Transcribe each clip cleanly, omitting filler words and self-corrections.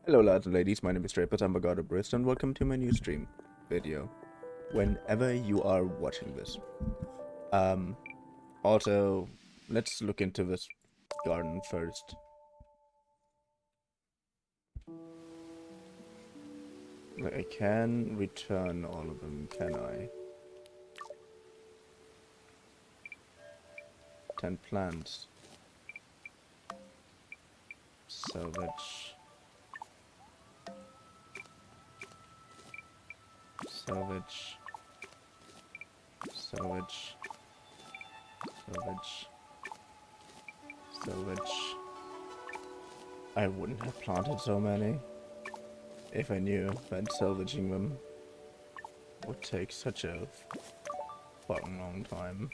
Hello lads and ladies, my name is Draper, I'm a god of Barista, and welcome to my new stream video, whenever you are watching this. Also, let's look into this garden first. I can return all of them, can I? 10 plants. Salvage. Salvage. Salvage. Salvage. Salvage. I wouldn't have planted so many if I knew that salvaging them would take such a fucking long time.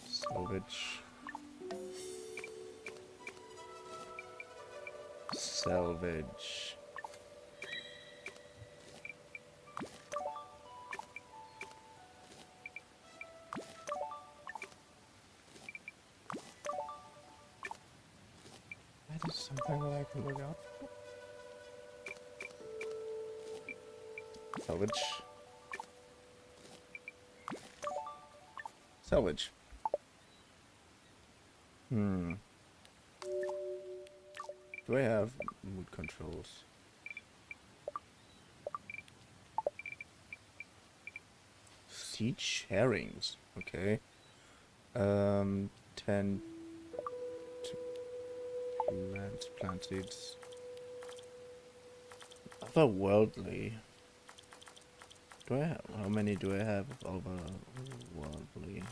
Salvage. Salvage. That is something that I can look out for. Salvage. Salvage. Do I have mood controls? Siege herrings. Okay. 10 plant seeds. Otherworldly. Do I have, how many do I have of otherworldly?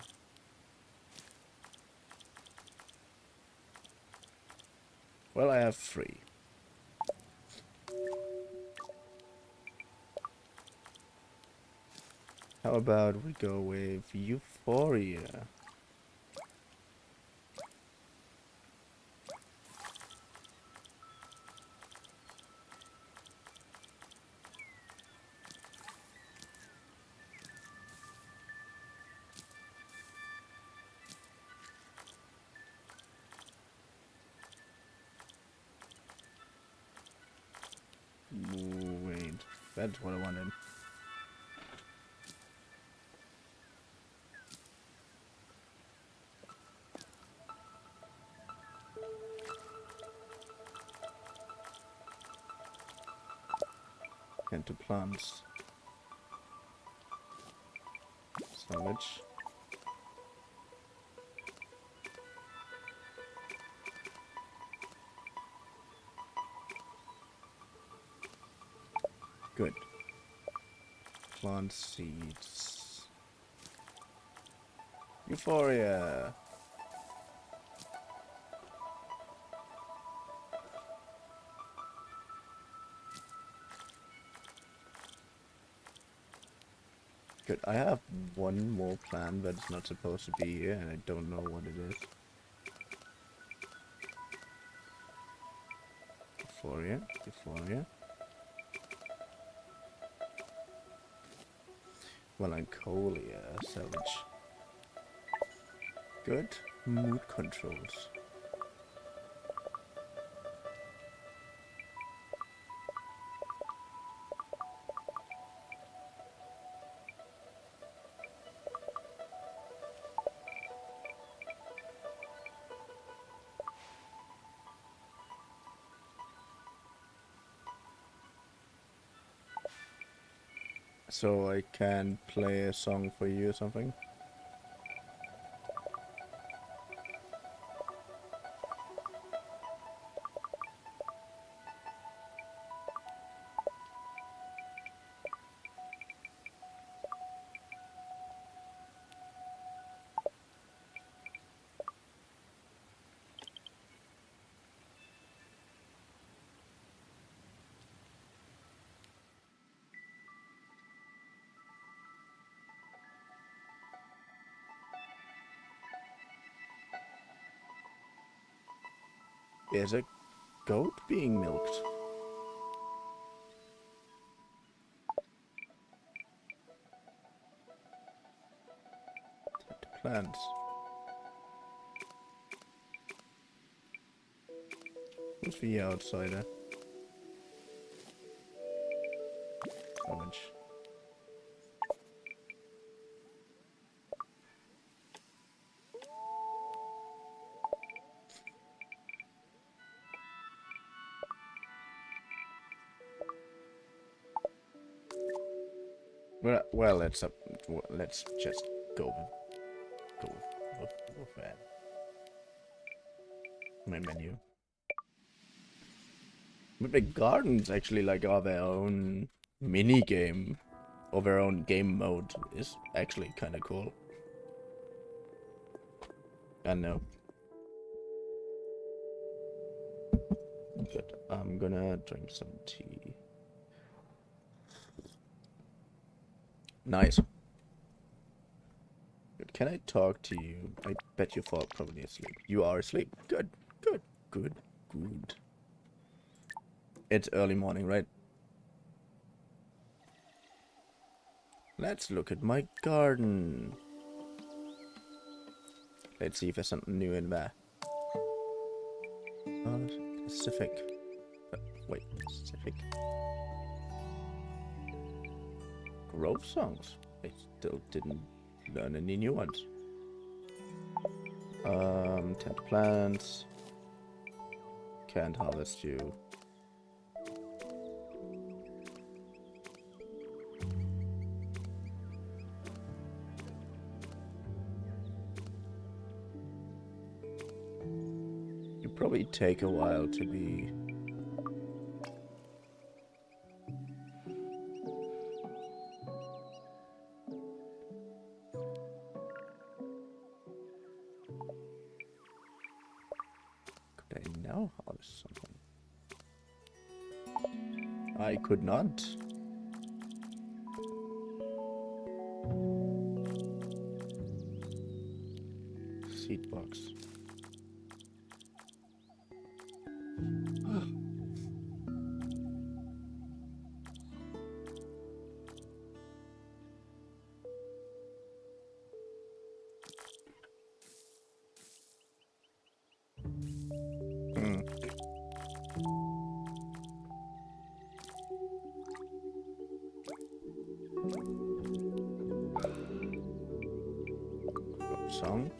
Well, I have 3. How about we go with Euphoria? Wait, that's what I wanted. Into plants. Salvage. Good. Plant seeds. Euphoria. Good. I have one more plant that's not supposed to be here, and I don't know what it is. Euphoria. Euphoria. Melancholia. Salvage. Good. Mood controls. So I can play a song for you or something? is a goat being milked? Plants. Who's the outsider? Orange. Well, let's just go with that. My menu. But the gardens actually like are their own mini game, or their own game mode is actually kind of cool. I know. But I'm gonna drink some tea. Nice. Good. Can I talk to you? I bet you fall probably asleep. You are asleep. Good. Good. Good. Good. It's early morning, right? Let's look at my garden. Let's see if there's something new in there. Pacific. Wait, Pacific. Grove songs. I still didn't learn any new ones. Tend plants. Can't harvest you. You probably take a while to be. Could I now harvest something? I could not. Seed box. Song.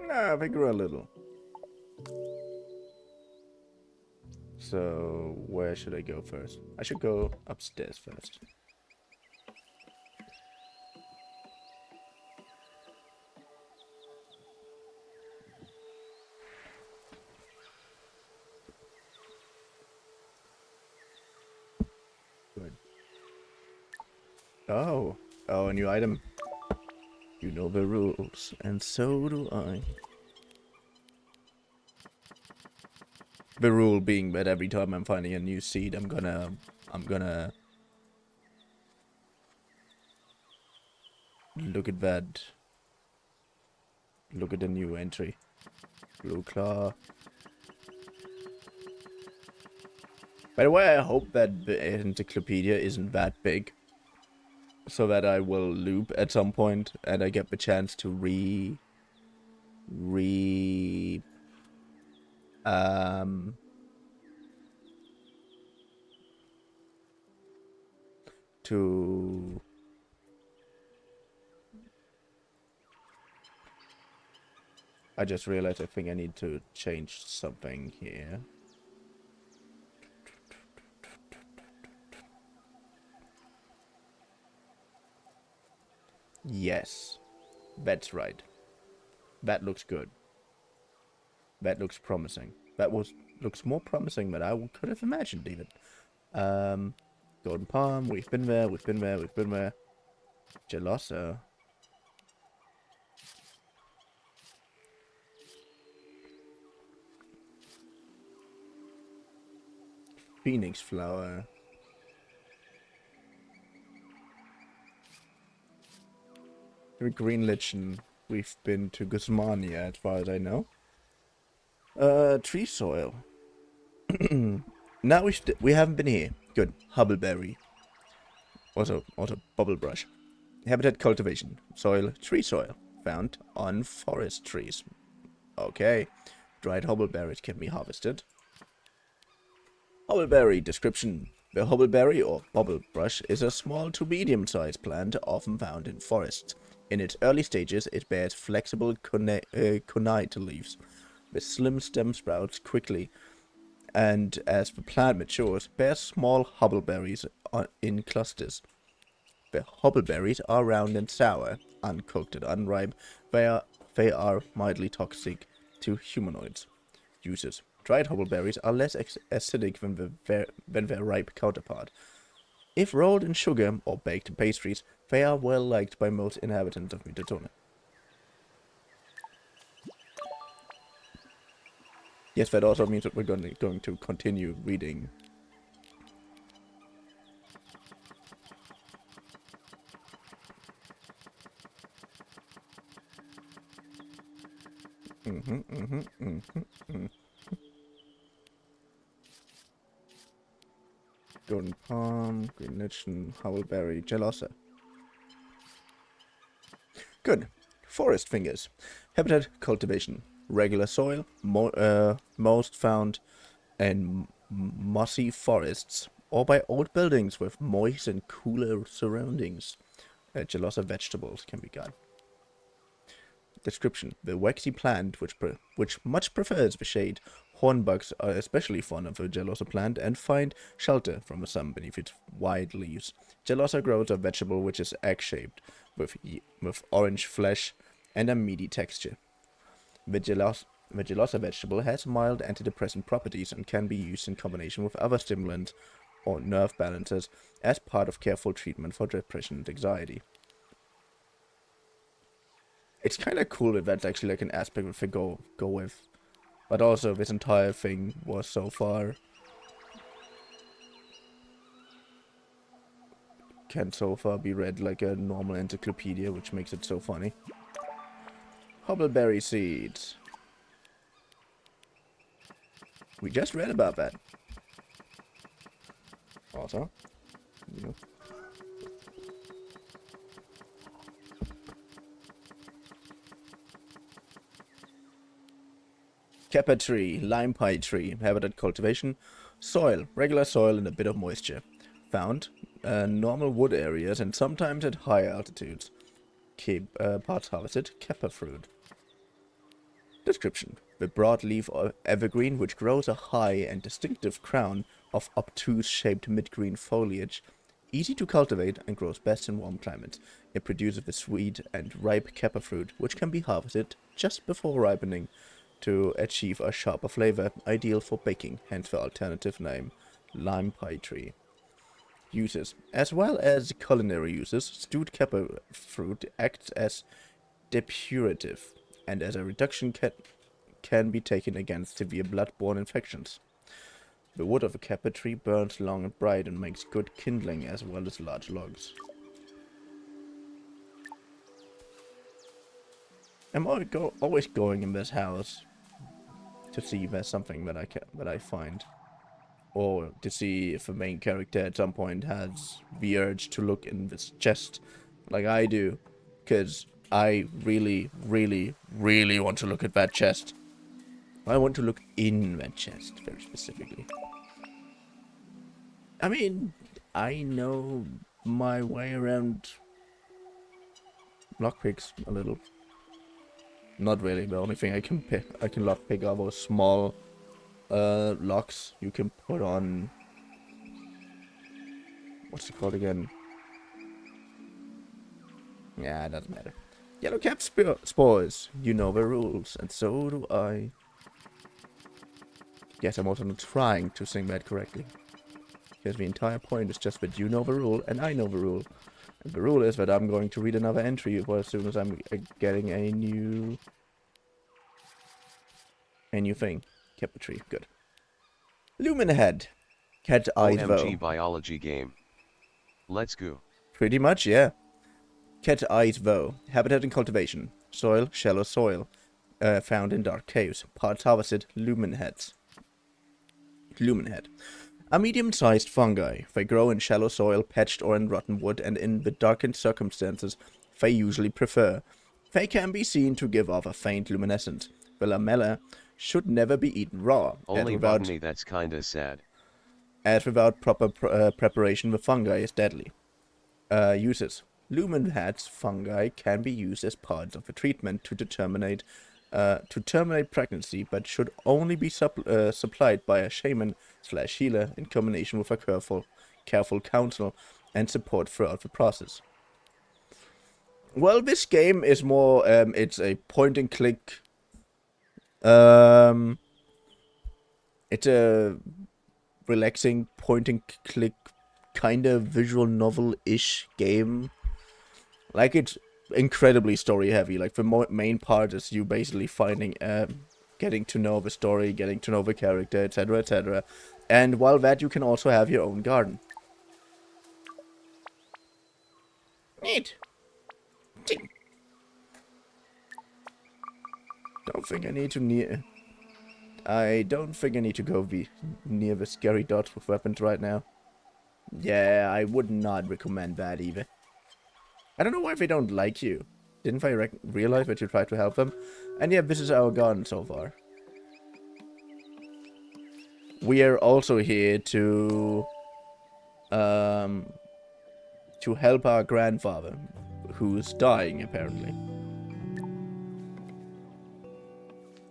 Nah, they grew a little. So, where should I go first? I should go upstairs first. Good. Oh, a new item. You know the rules, and so do I. The rule being that every time I'm finding a new seed, I'm gonna look at that. Look at the new entry. Blue claw. By the way, I hope that the encyclopedia isn't that big, so that I will loop at some point and I get the chance to to I just realized I think I need to change something here. Yes, that's right. That looks good. That looks promising. Looks more promising than I could have imagined even. Golden Palm, we've been there. Geloso. Phoenix flower. Green Lichen. We've been to Guzmania, as far as I know. Tree soil. Now we haven't been here. Good. Hubbleberry. Also bubble brush. Habitat cultivation. Soil. Tree soil. Found on forest trees. Okay. Dried hubbleberries can be harvested. Hubbleberry description. The hubbleberry or bubble brush is a small to medium-sized plant often found in forests. In its early stages, it bears flexible connate leaves with slim stem sprouts quickly, and as the plant matures, bears small hubbleberries in clusters. The hubbleberries are round and sour, uncooked and unripe. They are mildly toxic to humanoids. Uses. Dried hubbleberries are less acidic than their ripe counterpart. If rolled in sugar or baked in pastries, they are well liked by most inhabitants of Mutants. Yes, that also means that we're going to continue reading. Golden palm, green lichen, hubbleberry, gelosa. Good. Forest fingers. Habitat cultivation. Regular soil, most found in mossy forests or by old buildings with moist and cooler surroundings. Gelosa vegetables can be got. Description. The waxy plant, which much prefers the shade. Hornbugs are especially fond of the gelosa plant and find shelter from the sun beneath its wide leaves. Gelosa grows a vegetable which is egg-shaped, with orange flesh and a meaty texture. The gelosa vegetable has mild antidepressant properties and can be used in combination with other stimulants or nerve balancers as part of careful treatment for depression and anxiety. It's kind of cool that that's actually like an aspect that they go with. But also, this entire thing was so far... can so far be read like a normal encyclopedia, which makes it so funny. Hubbleberry seeds. We just read about that. Also, you know. Kepper tree, lime pie tree, habitat cultivation, soil, regular soil and a bit of moisture. Found normal wood areas and sometimes at high altitudes. Parts harvested, Kepper fruit. Description. The broadleaf evergreen which grows a high and distinctive crown of obtuse-shaped mid-green foliage. Easy to cultivate and grows best in warm climates. It produces the sweet and ripe Kepper fruit which can be harvested just before ripening to achieve a sharper flavor, ideal for baking, hence the alternative name, lime pie tree. Uses. As well as culinary uses, stewed Kepper fruit acts as depurative, and as a reduction can be taken against severe blood-borne infections. The wood of a Kepper tree burns long and bright and makes good kindling as well as large logs. I'm always going in this house to see if there's something that I find, or to see if the main character at some point has the urge to look in this chest, like I do, because I really, really, really want to look at that chest. I want to look in that chest very specifically. I mean, I know my way around lockpicks a little. Not really. The only thing I can lockpick are those small locks you can put on. What's it called again? Yeah, it doesn't matter. Yellow cap spores. You know the rules, and so do I. Yes, I'm also not trying to sing that correctly. Because the entire point is just that you know the rule and I know the rule. And the rule is that I'm going to read another entry as soon as I'm getting a new thing. Kept the tree. Good. Lumen head. Cat-eyed OMG biology game. Let's go. Pretty much, yeah. Cat Eyes Vo. Habitat and cultivation. Soil, shallow soil. Found in dark caves. Parts harvested. Lumen heads. Lumen head. A medium-sized fungi. They grow in shallow soil, patched or in rotten wood, and in the darkened circumstances they usually prefer. They can be seen to give off a faint luminescence. The lamella should never be eaten raw. Only botany, that's kinda sad. As without proper preparation, the fungi is deadly. Uses. Lumen heads fungi can be used as parts of a treatment to terminate pregnancy, but should only be supplied by a shaman/healer in combination with a careful counsel and support throughout the process. Well, this game is more, it's a point and click. It's a relaxing point and click kind of visual novel-ish game. Like, it's incredibly story heavy. Like, the main part is you basically finding, getting to know the story, getting to know the character, etc., etc. And while that, you can also have your own garden. Neat. Don't think I need to go near the scary dots with weapons right now. Yeah, I would not recommend that either. I don't know why they don't like you. Didn't they realize that you tried to help them? And yeah, this is our garden so far. We are also here to help our grandfather, who's dying apparently.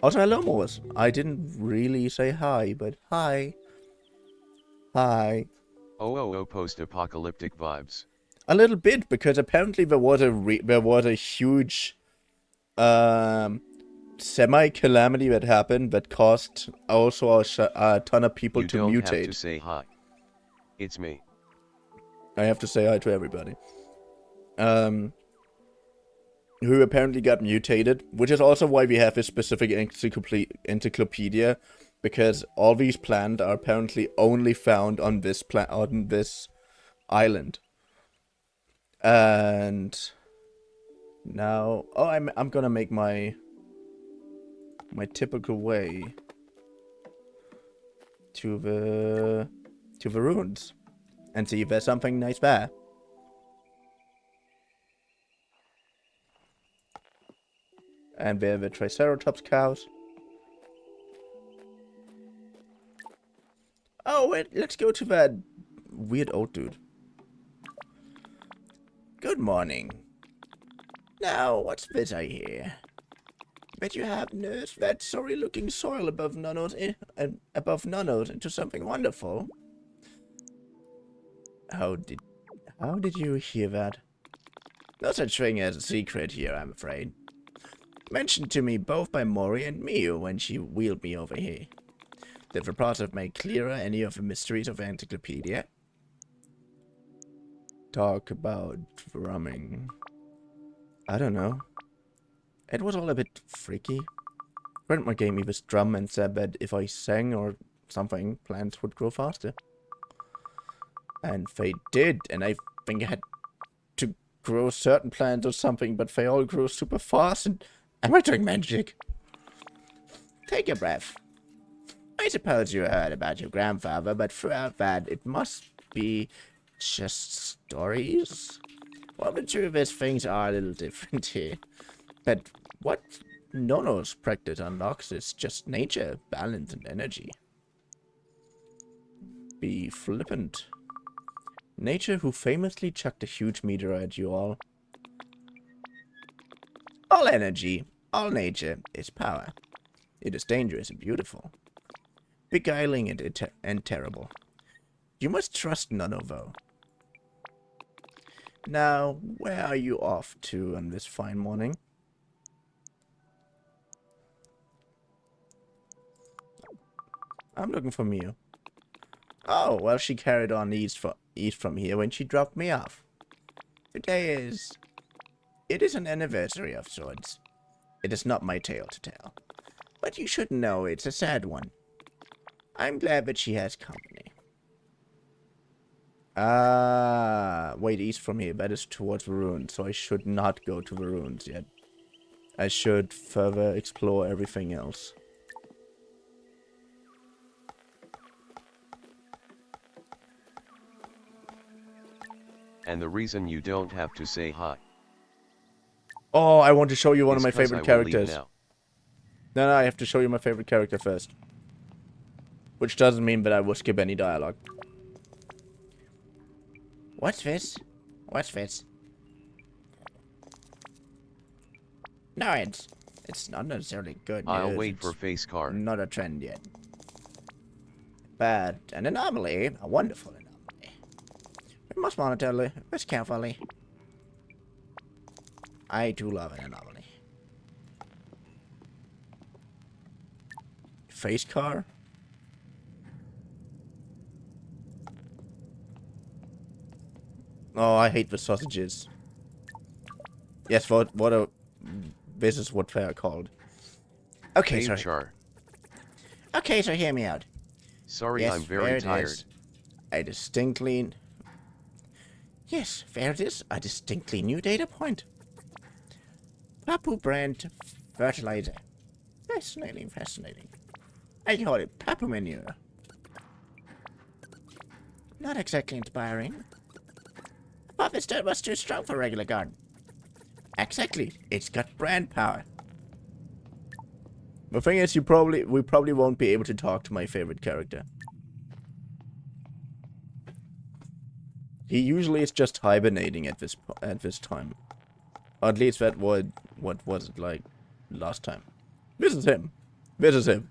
Also, hello, Morris. I didn't really say hi, but hi. Hi. Oh, post-apocalyptic vibes. A little bit, because apparently there was a huge semi-calamity that happened that caused also a ton of people to mutate. You don't have to say hi. It's me. I have to say hi to everybody. Who apparently got mutated, which is also why we have this specific encyclopedia, because all these plants are apparently only found on this island. And now, I'm gonna make my typical way to the ruins and see if there's something nice there. And there are the Triceratops cows. Oh, wait, let's go to that weird old dude. Good morning. Now, what's this I hear? Bet you have nursed that sorry-looking soil above Nonno's into something wonderful. How did you hear that? No such thing as a secret here, I'm afraid. Mentioned to me both by Mori and Miu when she wheeled me over here. Did the process make clearer any of the mysteries of the encyclopedia? Talk about drumming. I don't know. It was all a bit freaky. Grandma gave me this drum and said that if I sang or something, plants would grow faster. And they did, and I think I had to grow certain plants or something, but they all grew super fast, and am I doing magic? Take a breath. I suppose you heard about your grandfather, but throughout that, it must be just stories? Well, the truth is, things are a little different here. But what Nonno's practice unlocks is just nature, balance, and energy. Be flippant. Nature who famously chucked a huge meteor at you all. All energy, all nature is power. It is dangerous and beautiful. Beguiling and terrible. You must trust Nonno, though. Now, where are you off to on this fine morning? I'm looking for Miu. Oh, well, she carried on east from here when she dropped me off. Today is... It is an anniversary of sorts. It is not my tale to tell. But you should know it's a sad one. I'm glad that she has company. Wait, east from here. That is towards the ruins, so I should not go to the ruins yet. I should further explore everything else. And the reason you don't have to say hi. Oh, I want to show you one of is my 'cause I favorite will characters. leave now. No, I have to show you my favorite character first. Which doesn't mean that I will skip any dialogue. What's this? What's this? No, it's not necessarily good news. I'll wait for face card. Not a trend yet. But an anomaly, a wonderful anomaly. We must monitor this carefully. I do love an anomaly. Face car? Oh, I hate the sausages. Yes, this is what they are called. Okay, Hey, sorry. Char. Okay, so hear me out. Sorry, Yes, I'm there very it tired. is. I distinctly... Yes, there it is. A distinctly new data point. Papu brand fertilizer. Fascinating, fascinating. I call it Papu manure. Not exactly inspiring. I thought this dirt was too strong for a regular garden. Exactly. It's got brand power. The thing is, we probably won't be able to talk to my favorite character. He usually is just hibernating at this time. Or at least that was what was it like last time. This is him. This is him.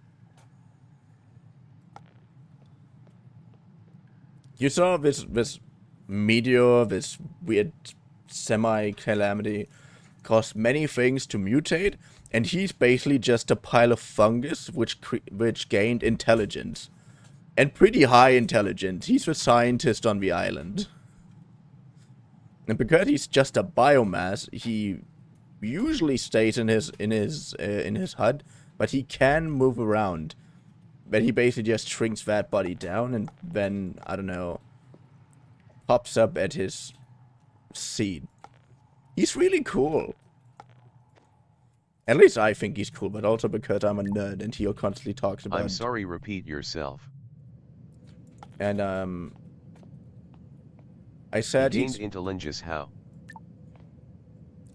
You saw this meteor, this weird semi-calamity, caused many things to mutate, and he's basically just a pile of fungus which gained intelligence. And pretty high intelligence. He's the scientist on the island. And because he's just a biomass, he usually stays in his hut, but he can move around. But he basically just shrinks that body down and then, I don't know, pops up at his seed. He's really cool. At least I think he's cool, but also because I'm a nerd and he constantly talks about... I'm sorry, repeat yourself. And, I said He he's... gained intelligence how?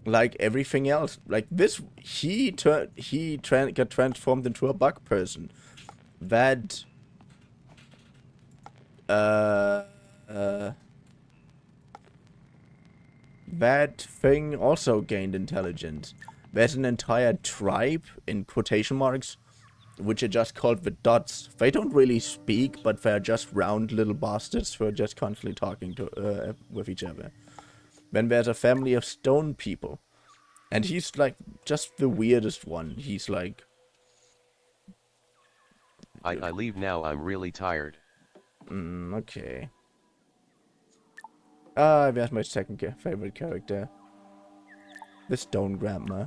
Like everything else. Like this, he got transformed into a bug person. That... that thing also gained intelligence. There's an entire tribe, in quotation marks, which are just called the Dots. They don't really speak, but they're just round little bastards who are just constantly talking to with each other. Then there's a family of stone people. And he's like just the weirdest one. He's like... I leave now, I'm really tired. Okay. There's my second favorite character. The stone grandma.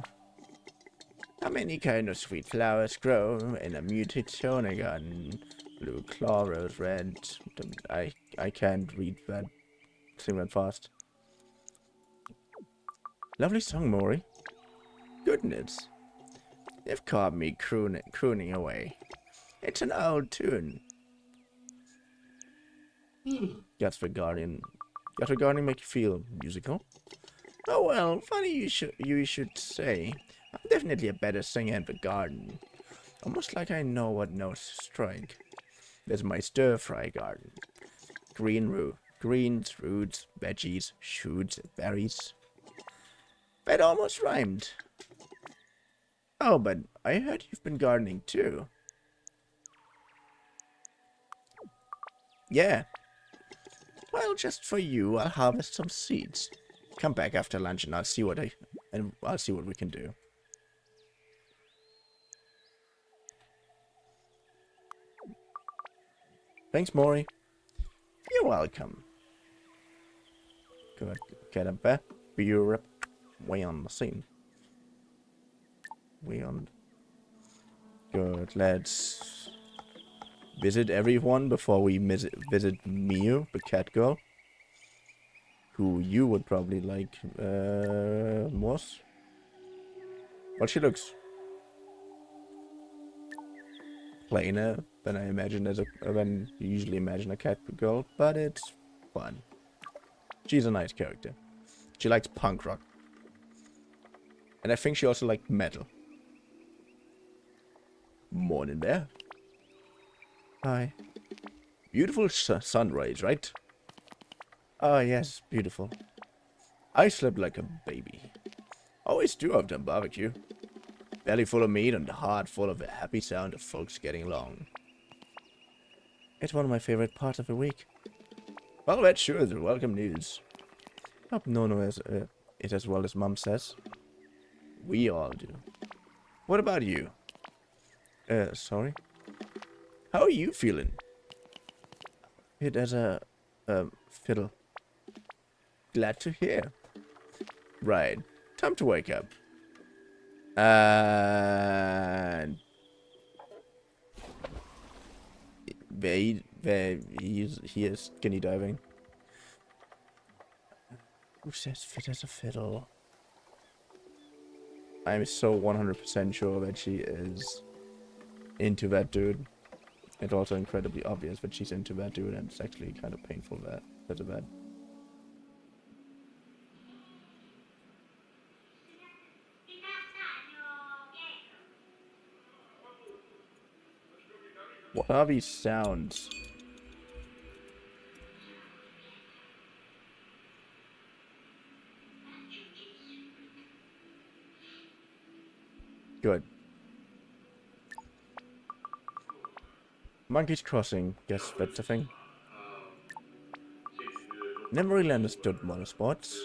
How many kind of sweet flowers grow in a mutated garden? Blue, claw, rose, red. I can't read that. Sing that fast. Lovely song, Maury. Goodness. You've caught me crooning away. It's an old tune. That's the Guardian. Does the Guardian make you feel musical? Oh well, funny you should say. I'm definitely a better singer in the garden. Almost like I know what notes to strike. There's my stir-fry garden. Greens, roots, veggies, shoots, berries. That almost rhymed. Oh, but I heard you've been gardening too. Yeah. Well, just for you, I'll harvest some seeds. Come back after lunch and I'll see what we can do. Thanks, Maury. You're welcome. Good. Get him back. Europe. Way on the scene. Way on. Good. Let's visit everyone before we visit Miu, the cat girl. who you would probably like more. Well, she looks plainer than I imagine than you usually imagine a cat girl, but it's fun. She's a nice character. She likes punk rock. And I think she also likes metal. Morning there. Hi. Beautiful sun rays, right? Oh, yes, beautiful. I slept like a baby. Always do after barbecue. Belly full of meat and heart full of the happy sound of folks getting along. It's one of my favorite parts of the week. Well, that sure is welcome news. Hope no one knows it as well as Mom says. We all do. What about you? Sorry? How are you feeling? It as a, fiddle. Glad to hear. Right. Time to wake up. And... he is skinny diving. Who says fit as a fiddle? I'm so 100% sure that she is into that dude. It's also incredibly obvious that she's into that dude, and it's actually kind of painful that that's a bad. What are these sounds? Good. Monkey's Crossing. Guess that's a thing. Never really understood motorsports.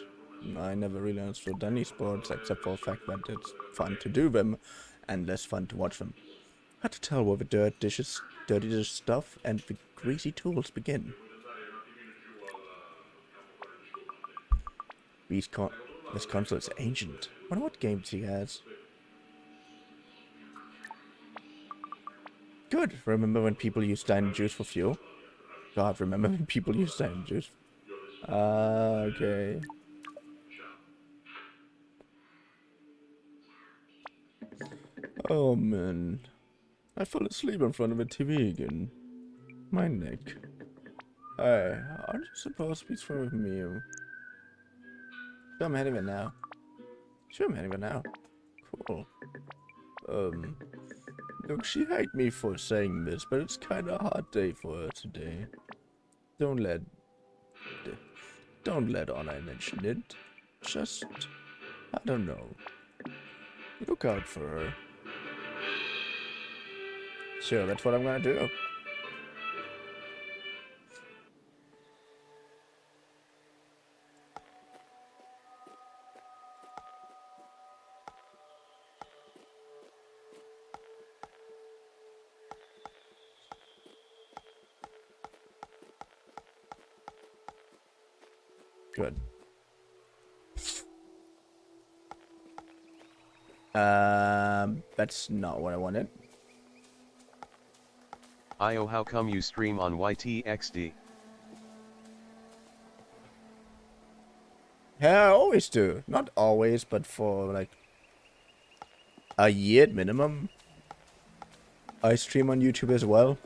I never really understood any sports except for the fact that it's fun to do them and less fun to watch them. Hard to tell where the dirty dish stuff and the greasy tools begin. This console is ancient. Wonder what games he has. Good. Remember when people used diamond juice for fuel? God, remember when people used diamond juice? Okay. Oh man. I fell asleep in front of the TV again. My neck. Hey, aren't you supposed to be throwing me? Sure, I'm heading it now. Sure, I'm heading it now. Cool. Look, she hate me for saying this, but it's kind of a hard day for her today. Don't let on I mention it. Just, I don't know. Look out for her. Sure, that's what I'm gonna do. Good. That's not what I wanted. Io, how come you stream on YTXD? Yeah, I always do. Not always, but for like a year at minimum. I stream on YouTube as well.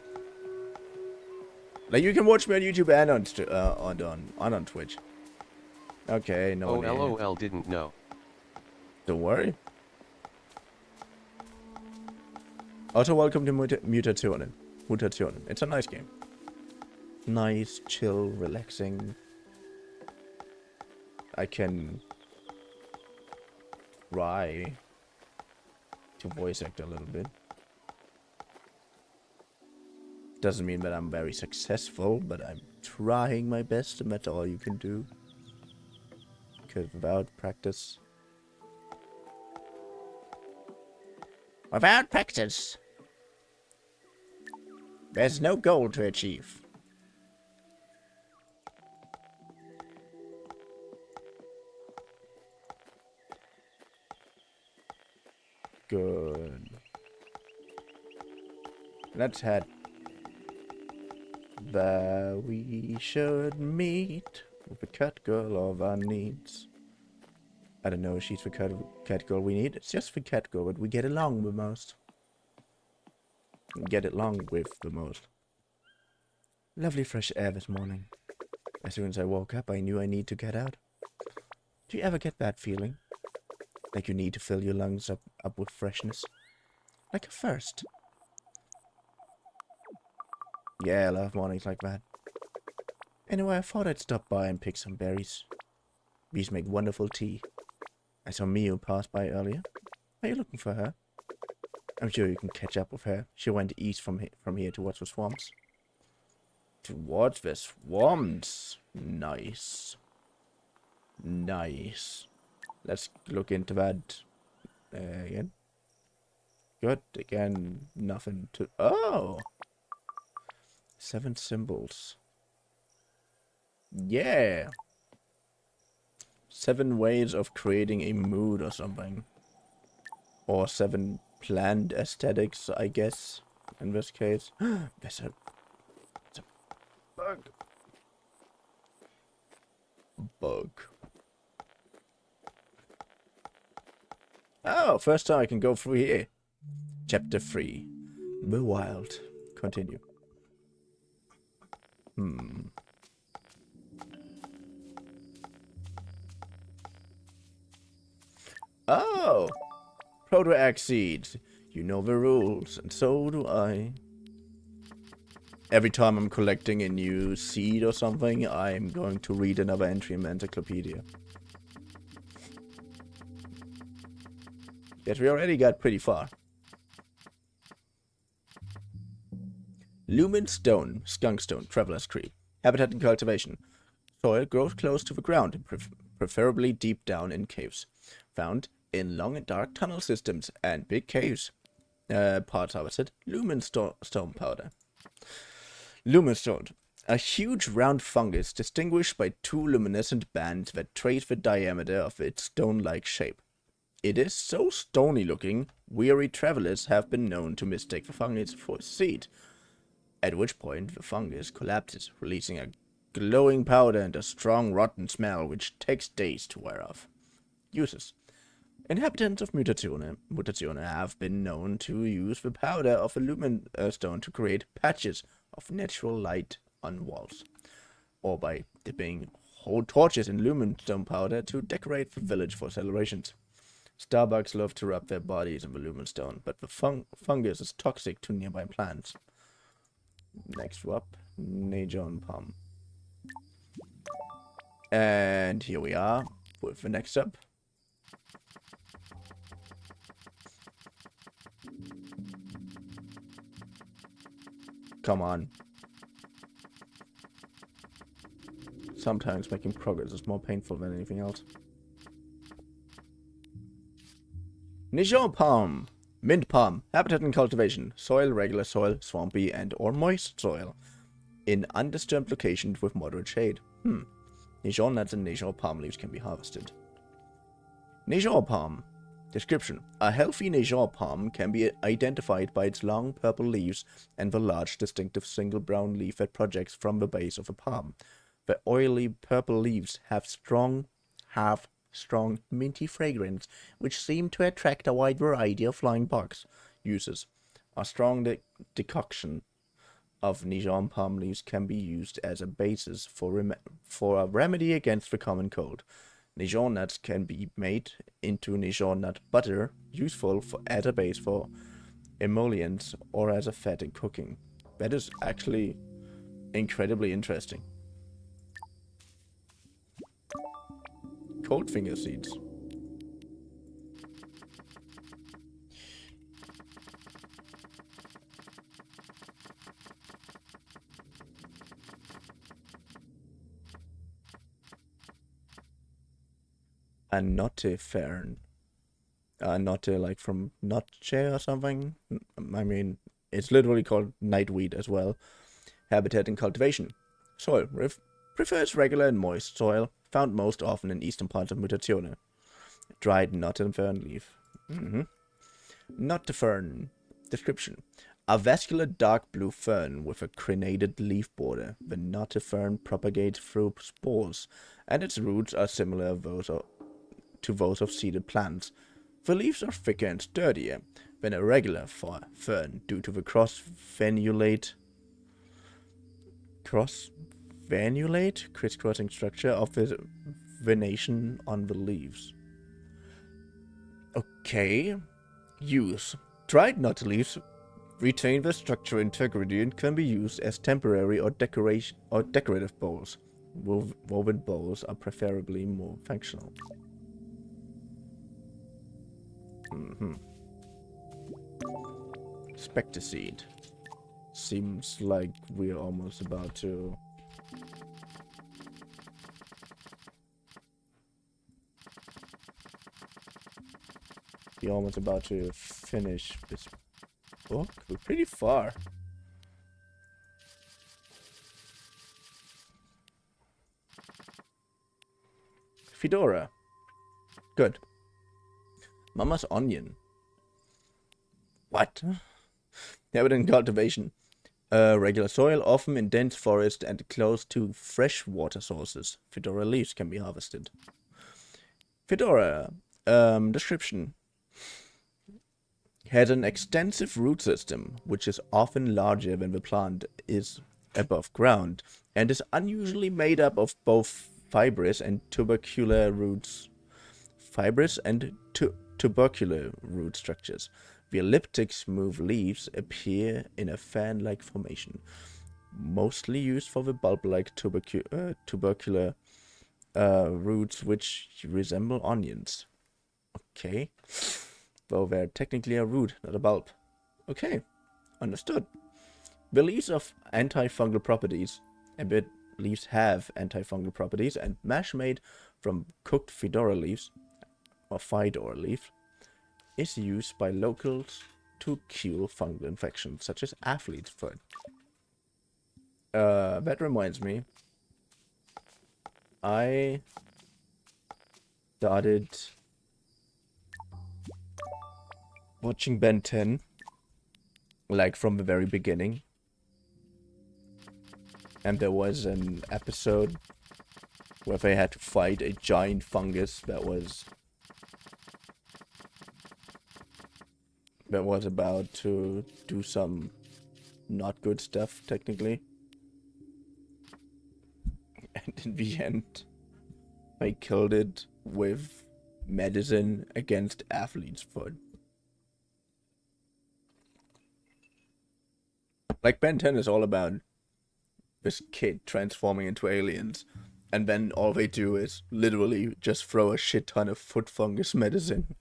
Like you can watch me on YouTube and on Twitch. Okay, no. Oh, LOL, didn't know. Don't worry. Also, welcome to Mutants. It's a nice game. Nice, chill, relaxing. I can try to voice act a little bit. Doesn't mean that I'm very successful, but I'm trying my best, and that's all you can do. Because without practice... Without practice, there's no goal to achieve. Good. Let's head. There we should meet with the cat girl of our needs. I don't know if she's the cat girl we need. It's just the cat girl that we get along the most. Get along with the most. Lovely fresh air this morning. As soon as I woke up, I knew I need to get out. Do you ever get that feeling? Like you need to fill your lungs up with freshness? Like a thirst? Yeah, I love mornings like that. Anyway, I thought I'd stop by and pick some berries. These make wonderful tea. I saw Mio pass by earlier. Are you looking for her? I'm sure you can catch up with her. She went east from here towards the swamps. Towards the swamps? Nice. Nice. Let's look into that again. Good. Again, nothing to... Oh! 7 symbols. Yeah! 7 ways of creating a mood or something. Or 7 planned aesthetics, I guess, in this case. There's a bug. Bug. Oh, first time I can go through here. Chapter 3. The Wild. Continue. Oh! Proto-Axe seeds. You know the rules, and so do I. Every time I'm collecting a new seed or something, I'm going to read another entry in the encyclopedia. Yet we already got pretty far. Lumen stone, skunkstone, traveler's tree. Habitat and cultivation. Soil grows close to the ground, preferably deep down in caves. Found in long and dark tunnel systems and big caves. Parts harvested. Lumen stone powder. Lumen stone. A huge round fungus distinguished by 2 luminescent bands that trace the diameter of its stone-like shape. It is so stony looking, weary travelers have been known to mistake the fungus for a seed, at which point the fungus collapses, releasing a glowing powder and a strong rotten smell which takes days to wear off. Uses. Inhabitants of Mutazione have been known to use the powder of a lumen stone to create patches of natural light on walls, or by dipping whole torches in lumen stone powder to decorate the village for celebrations. Starbucks love to rub their bodies in the lumen stone, but the fungus is toxic to nearby plants. Next up, Najon Palm. And here we are with the next up. Come on. Sometimes making progress is more painful than anything else. Nijon palm. Mint palm. Habitat and cultivation. Soil, regular soil, swampy and or moist soil. In undisturbed locations with moderate shade. Nijon nuts and Nijon palm leaves can be harvested. Nijon palm. Description. A healthy Nijon palm can be identified by its long purple leaves and the large distinctive single brown leaf that projects from the base of a palm. The oily purple leaves have strong minty fragrance, which seem to attract a wide variety of flying bugs. Uses. A strong decoction of Nijon palm leaves can be used as a basis for a remedy against the common cold. Nijon nuts can be made into Nijon nut butter, useful as a base for emollients or as a fat in cooking. That is actually incredibly interesting. Cold finger seeds. A notte fern. Notte like from notche or something. I mean, it's literally called nightweed as well. Habitat and cultivation. Soil. Prefers regular and moist soil, found most often in eastern parts of Mutazione. Dried notte fern leaf. Notte fern. Description. A vascular dark blue fern with a crenated leaf border. The fern propagates through spores, and its roots are similar to those of seeded plants. The leaves are thicker and sturdier than a regular fern due to the crisscrossing structure of the venation on the leaves. Okay. Use. Dried nut leaves retain their structural integrity and can be used as temporary or decorative bowls. Woven bowls are preferably more functional. Spectre seed. Seems like we're almost about to... We're almost about to finish this book. We're pretty far. Fedora. Good. Mama's onion. What? Evident cultivation. Regular soil, often in dense forest and close to fresh water sources. Fedora leaves can be harvested. Fedora. Description. Has an extensive root system, which is often larger than the plant is above ground, and is unusually made up of both fibrous and tubercular roots. Tubercular root structures. The elliptic smooth leaves appear in a fan-like formation, mostly used for the bulb-like tubercular roots which resemble onions. Okay. Though they're technically a root, not a bulb. Okay. Understood. The leaves of antifungal properties. Leaves have antifungal properties, and mash made from cooked Fedora leaves, or Fedora leaf, is used by locals to cure fungal infections such as athlete's foot. That reminds me. I started watching Ben 10, like from the very beginning. And there was an episode where they had to fight a giant fungus that was about to do some not good stuff, technically. And in the end, they killed it with medicine against athlete's foot. Like, Ben 10 is all about this kid transforming into aliens, and then all they do is literally just throw a shit ton of foot fungus medicine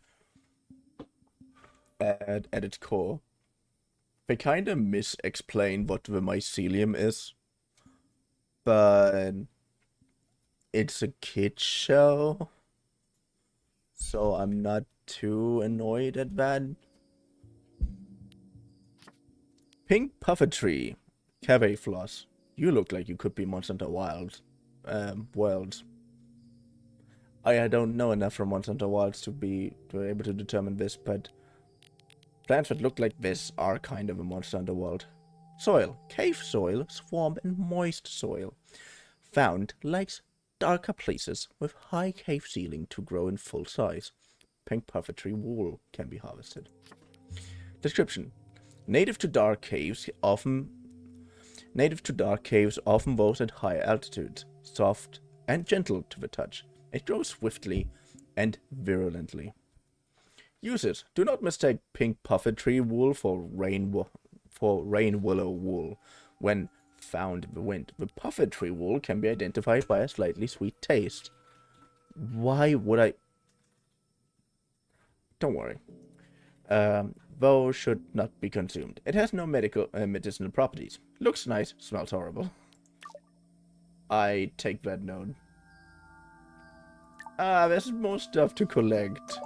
at its core. They kind of mis-explain what the mycelium is, but it's a kid show, so I'm not too annoyed at that. Pink puffertree, cafe floss. You look like you could be Monster Hunter Wilds. I don't know enough from Monster Hunter Wilds to be able to determine this, but plants that look like this are kind of a Monster Hunter world. Soil. Cave soil, swamp, and moist soil. Found likes darker places with high cave ceiling to grow in full size. Pink puffertree wool can be harvested. Description. Native to dark caves, often grows at high altitudes, soft and gentle to the touch. It grows swiftly and virulently. Uses. Do not mistake pink puffertree wool for rain willow wool. When found in the wind, the puffertree wool can be identified by a slightly sweet taste. Why would I? Don't worry. Though should not be consumed. It has no medicinal properties. Looks nice, smells horrible. I take that note. There's more stuff to collect.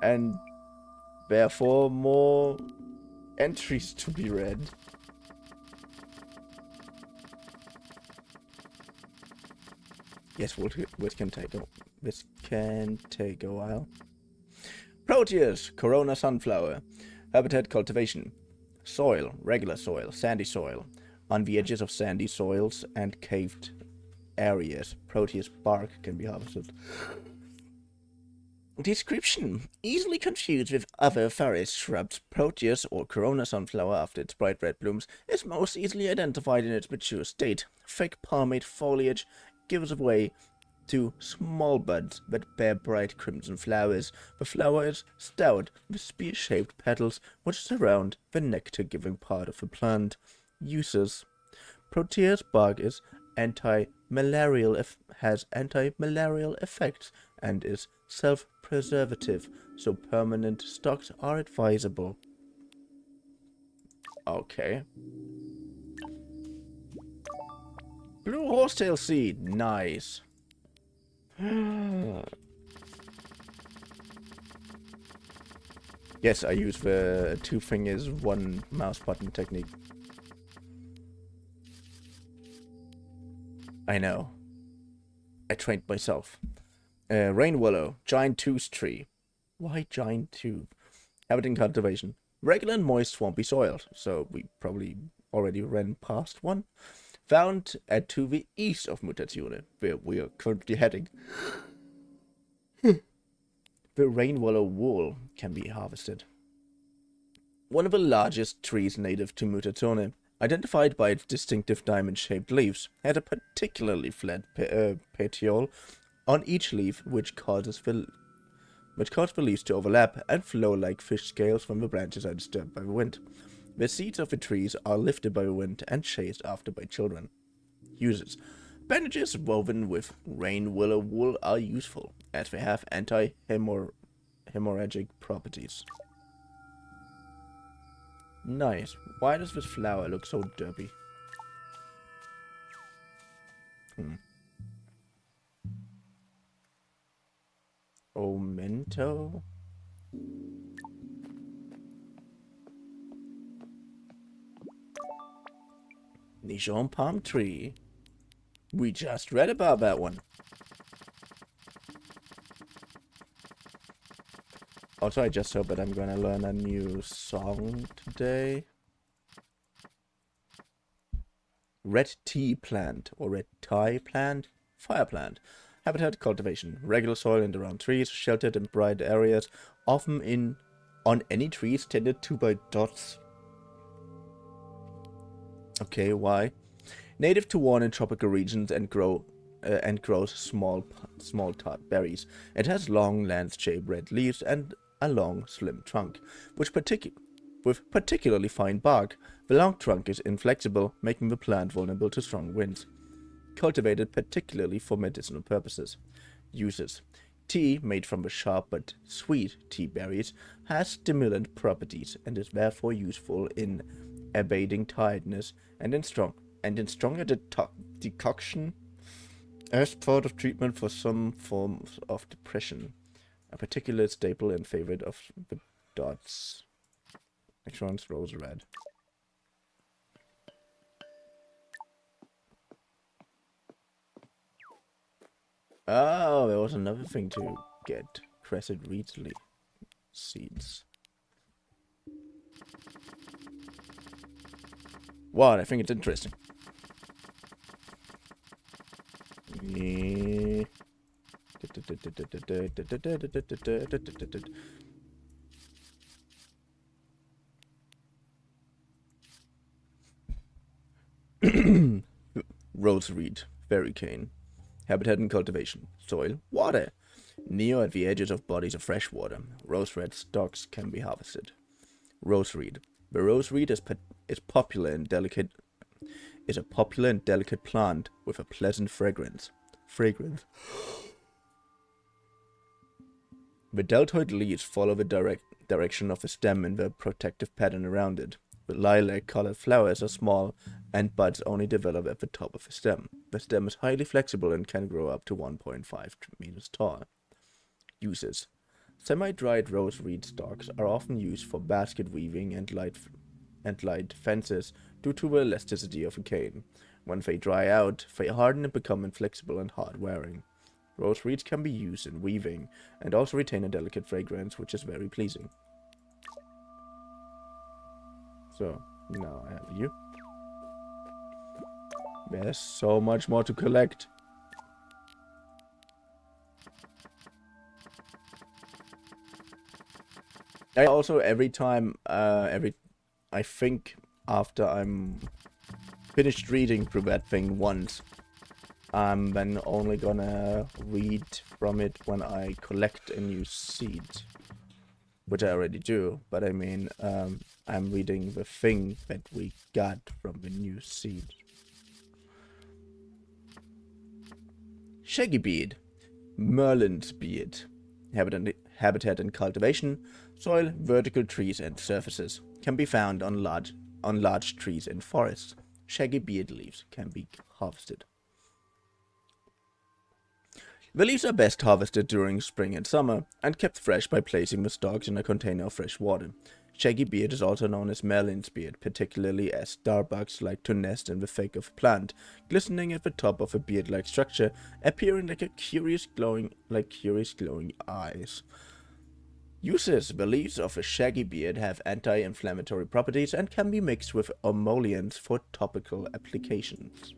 And therefore more entries to be read. Yes, this can take a while. Proteus, Corona sunflower. Habitat cultivation. Soil, regular soil, sandy soil. On the edges of sandy soils and caved areas, Proteus bark can be harvested. Description. Easily confused with other forest shrubs, Proteus, or Corona sunflower after its bright red blooms, is most easily identified in its mature state. Thick palmate foliage gives way to small buds that bear bright crimson flowers. The flower is stout, with spear-shaped petals which surround the nectar-giving part of the plant. Uses. Proteus bark is has anti-malarial effects and is self-preservative, so permanent stocks are advisable. Okay. Blue horsetail seed, nice. Yes, I use the 2 fingers, 1 mouse button technique. I know. I trained myself. Rain willow, giant tooth tree. Why giant tooth? Habit and cultivation. Regular and moist swampy soil. So we probably already ran past one. Found to the east of Mutazione, where we are currently heading. The rain willow wool can be harvested. One of the largest trees native to Mutazione, identified by its distinctive diamond-shaped leaves, had a particularly flat petiole on each leaf, which causes the leaves to overlap and flow like fish scales when the branches are disturbed by the wind. The seeds of the trees are lifted by the wind and chased after by children. Uses. Bandages woven with rain willow wool are useful, as they have anti-hemorrhagic properties. Nice. Why does this flower look so derpy? Omento? Nijon palm tree. We just read about that one. Also, I just hope that I'm gonna learn a new song today. Red tea plant, or red tie plant, fire plant. Habitat cultivation. Regular soil and around trees, sheltered in bright areas, often on any trees tended to by dots. Okay, why? Native to warm and tropical regions and grows small berries. It has long lance-shaped red leaves and a long, slim trunk, with particularly fine bark. The long trunk is inflexible, making the plant vulnerable to strong winds. Cultivated particularly for medicinal purposes. Uses. Tea made from the sharp but sweet tea berries has stimulant properties and is therefore useful in abating tiredness and in stronger decoction as part of treatment for some forms of depression. A particular staple and favorite of the dots. Next one's rose red. Oh, there was another thing to get. Crescent reed seeds. What? I think it's interesting. Rose reed, berry cane. Habitat and cultivation. Soil, water. Near at the edges of bodies of fresh water. Rose red stalks can be harvested. Rose reed. The rose reed is a popular and delicate plant with a pleasant fragrance. The deltoid leaves follow the direction of the stem in the protective pattern around it. The lilac-colored flowers are small, and buds only develop at the top of the stem. The stem is highly flexible and can grow up to 1.5 meters tall. Uses. Semi-dried rose reed stalks are often used for basket weaving and light fences due to the elasticity of the cane. When they dry out, they harden and become inflexible and hard-wearing. Rose reeds can be used in weaving and also retain a delicate fragrance, which is very pleasing. So, now I have you. There's so much more to collect. I also, every time, I think after I'm finished reading through that thing once, I'm then only gonna read from it when I collect a new seed. Which I already do, but I mean, I'm reading the thing that we got from the new seed. Shaggy beard, Merlin's beard, habitat and cultivation, soil, vertical trees and surfaces, can be found on large trees in forests. Shaggy beard leaves can be harvested. The leaves are best harvested during spring and summer, and kept fresh by placing the stalks in a container of fresh water. Shaggy beard is also known as Merlin's beard, particularly as starbucks like to nest in the fake of a plant, glistening at the top of a beard-like structure, appearing like curious glowing eyes. Uses: the leaves of a shaggy beard have anti-inflammatory properties and can be mixed with emollients for topical applications.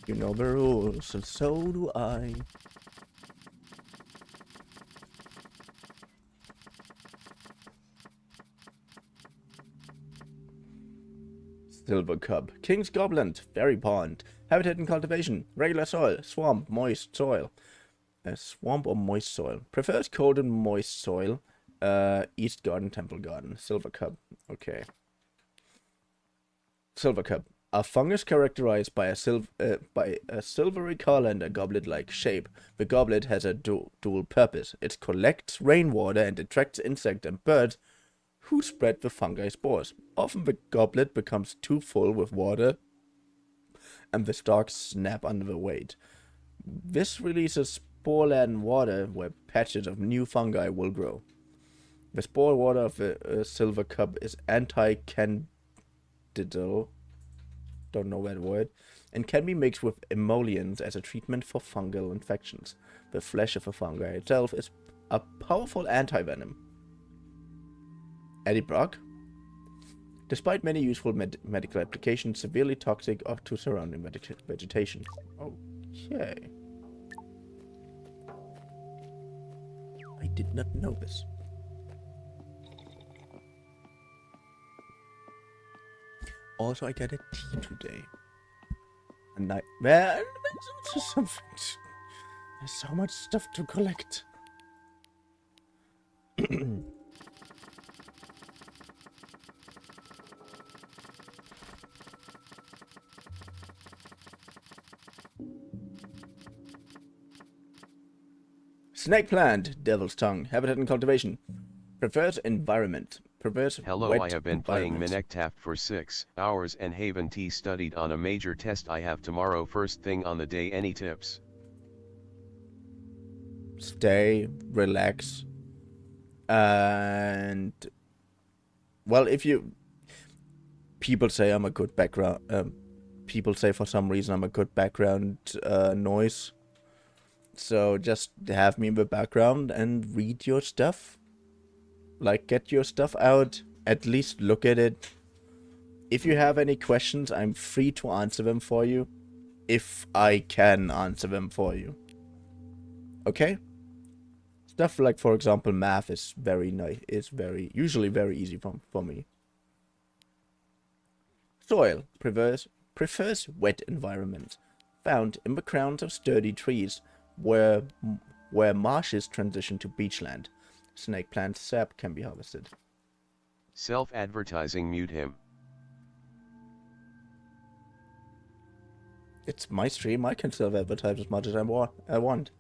You know the rules, and so do I. Silver Cub, King's Goblin, Fairy Pond, habitat and cultivation, regular soil, swamp, moist soil. A swamp or moist soil. Prefers cold and moist soil. East Garden, Temple Garden. Silver Cub. Okay. Silver Cub. A fungus characterized by a silvery color and a goblet-like shape. The goblet has a dual purpose. It collects rainwater and attracts insects and birds who spread the fungi spores. Often the goblet becomes too full with water and the stalks snap under the weight. This releases spore-laden water where patches of new fungi will grow. The spore water of the Silver Cub is anti-candidal, don't know that word, and can be mixed with emollients as a treatment for fungal infections. The flesh of the fungi itself is a powerful anti-venom. Eddie Brock. Despite many useful medical applications, severely toxic to surrounding vegetation. Okay. I did not know this. Also, I got a tea today. And there's so much stuff to collect. Snake plant, devil's tongue, habitat and cultivation. Prefers environment. Hello, I have been playing Minecraft for 6 hours and haven't studied on a major test I have tomorrow first thing on the day. Any tips? Stay, relax, and well, people say I'm a good background, people say for some reason I'm a good background noise, so just have me in the background and read your stuff. Like, get your stuff out, at least look at it. If you have any questions, I'm free to answer them for you. If I can answer them for you. Okay? Stuff like, for example, math is usually very easy for me. Soil prefers wet environments, found in the crowns of sturdy trees, where marshes transition to beachland. Snake plant sap can be harvested. Self-advertising, mute him. It's my stream, I can self-advertise as much as I want.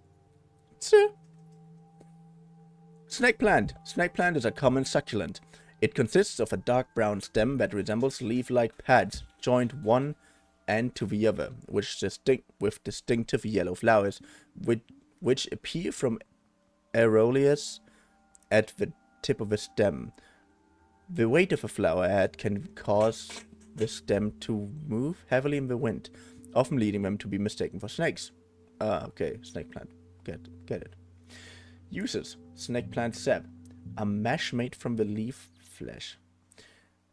Snake plant. Snake plant is a common succulent. It consists of a dark brown stem that resembles leaf-like pads, joined one end to the other, with distinctive yellow flowers, which appear from areolas at the tip of a stem. The weight of a flower head can cause the stem to move heavily in the wind, often leading them to be mistaken for snakes. Okay, snake plant. Get it. Uses: snake plant sap, a mesh made from the leaf flesh.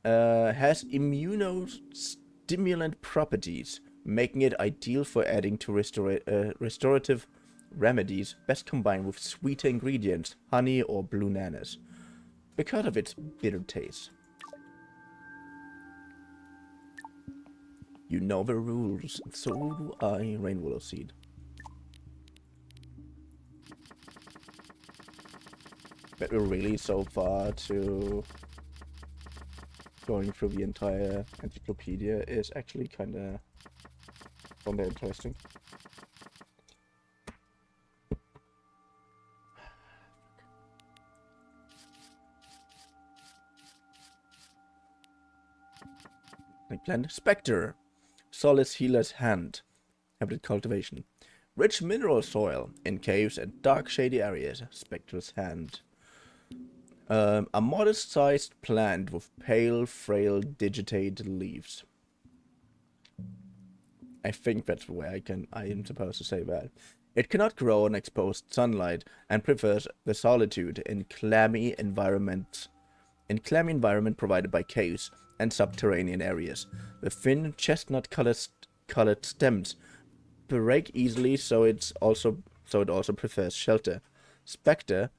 Has immunostimulant properties, making it ideal for adding to restorative remedies, best combined with sweeter ingredients, honey or blue nanas, because of its bitter taste. You know the rules, and so do I. Rain willow seed. But we're really so far to going through the entire encyclopedia is actually kind of interesting. Like plant Spectre, Solace Healer's Hand, habitat cultivation, rich mineral soil in caves and dark shady areas. Spectre's Hand. A modest-sized plant with pale, frail, digitated leaves. I think that's the way I am supposed to say that. It cannot grow in exposed sunlight and prefers the solitude in clammy environment provided by caves and subterranean areas. The thin chestnut-colored stems break easily, so it also prefers shelter. Spectre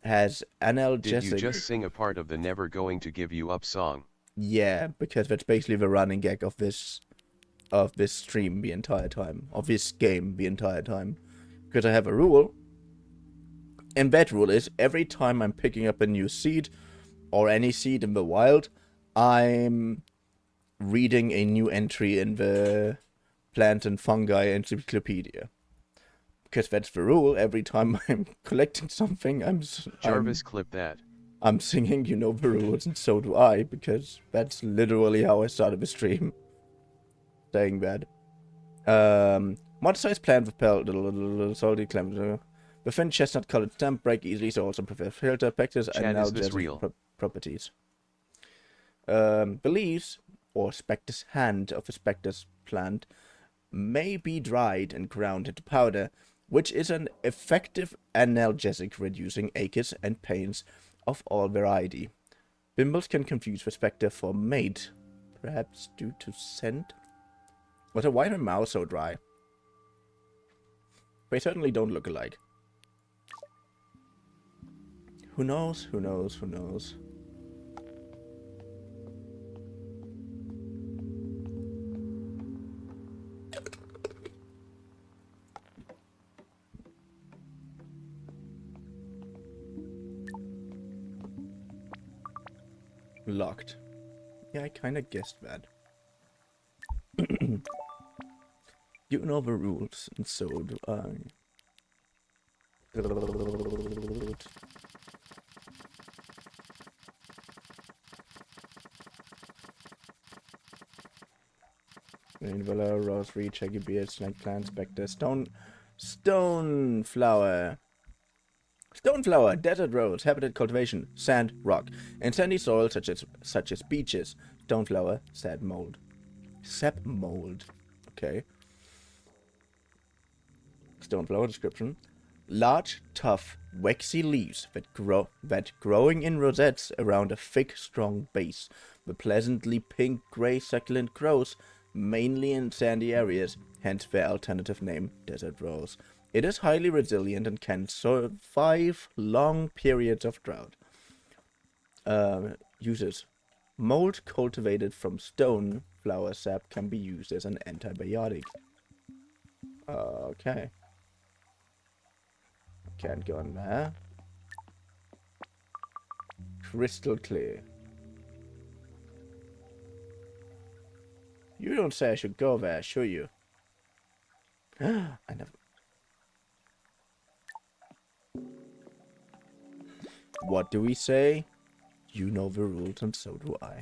has analgesic. Did you just sing a part of the Never Going to Give You Up song? Yeah, because that's basically the running gag of this stream the entire time, of this game the entire time. Because I have a rule, and that rule is every time I'm picking up a new seed, or any seed in the wild, I'm reading a new entry in the Plant and Fungi Encyclopedia. Because that's the rule. Every time I'm collecting something, Jarvis, clip that. I'm singing, you know the rules, and so do I, because that's literally how I started the stream. Saying that. Modest-sized plant with little salty clamps. The thin chestnut-colored stem break easily, so also prefer filter, pectors, and analgesic properties. The leaves, or Spectre's Hand of a Spectre's plant, may be dried and ground into powder, which is an effective analgesic, reducing aches and pains of all variety. Bimbals can confuse the Spectre for mate, perhaps due to scent. But why are my mouth so dry? They certainly don't look alike. Who knows? Who knows? Who knows? Locked. Yeah, I kind of guessed that. You know the rules, and so do I. Vanilla, rosemary, cherry beard, snake plant, spectre, stone flower. Stoneflower, desert rose, habitat cultivation, sand, rock, and sandy soil such as beaches. Stoneflower, sap mold. Okay. Stoneflower description: large, tough, waxy leaves that growing in rosettes around a thick, strong base. The pleasantly pink-gray succulent grows mainly in sandy areas, hence their alternative name, desert rose. It is highly resilient and can survive long periods of drought. Uses: mold cultivated from stone flower sap can be used as an antibiotic. Okay. Can't go in there. Crystal clear. You don't say I should go there, sure you? I never... What do we say? You know the rules, and so do I.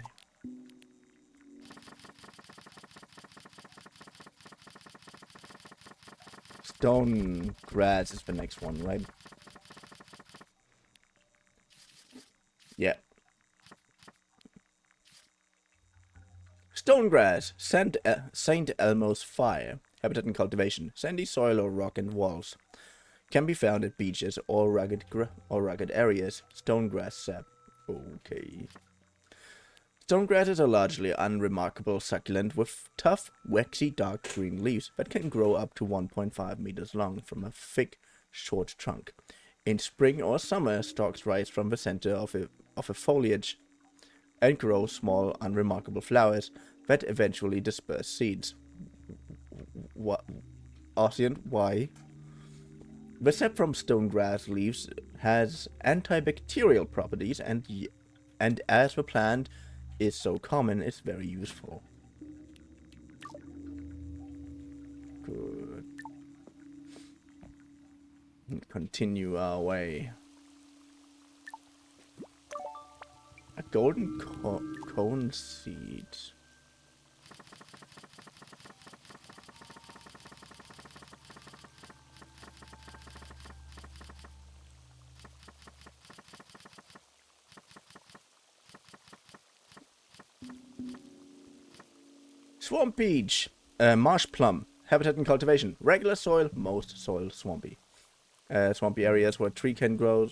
Stone grass is the next one, right? Yeah. Stonegrass, St. Elmo's fire. Habitat and cultivation. Sandy soil or rock and walls. Can be found at beaches or rugged areas. Stonegrass sap. Okay. Stonegrasses are largely unremarkable succulent with tough, waxy dark green leaves that can grow up to 1.5 meters long from a thick, short trunk. In spring or summer, stalks rise from the center of a foliage and grow small, unremarkable flowers that eventually disperse seeds. What? Ocean? Why? The sap from stonegrass leaves has antibacterial properties, and as the plant is so common, it's very useful. Good. Continue our way. A golden cone seed. Swamp peach. Marsh plum. Habitat and cultivation. Regular soil. Most soil swampy. Swampy areas where tree can grow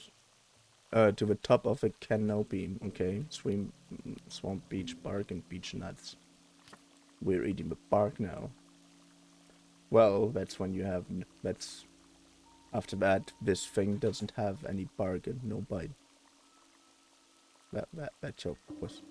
to the top of a canopy. Okay. Swamp beech bark and beech nuts. We're eating the bark now. Well, that's when you have... That's... After that, this thing doesn't have any bark and no bite. That joke was...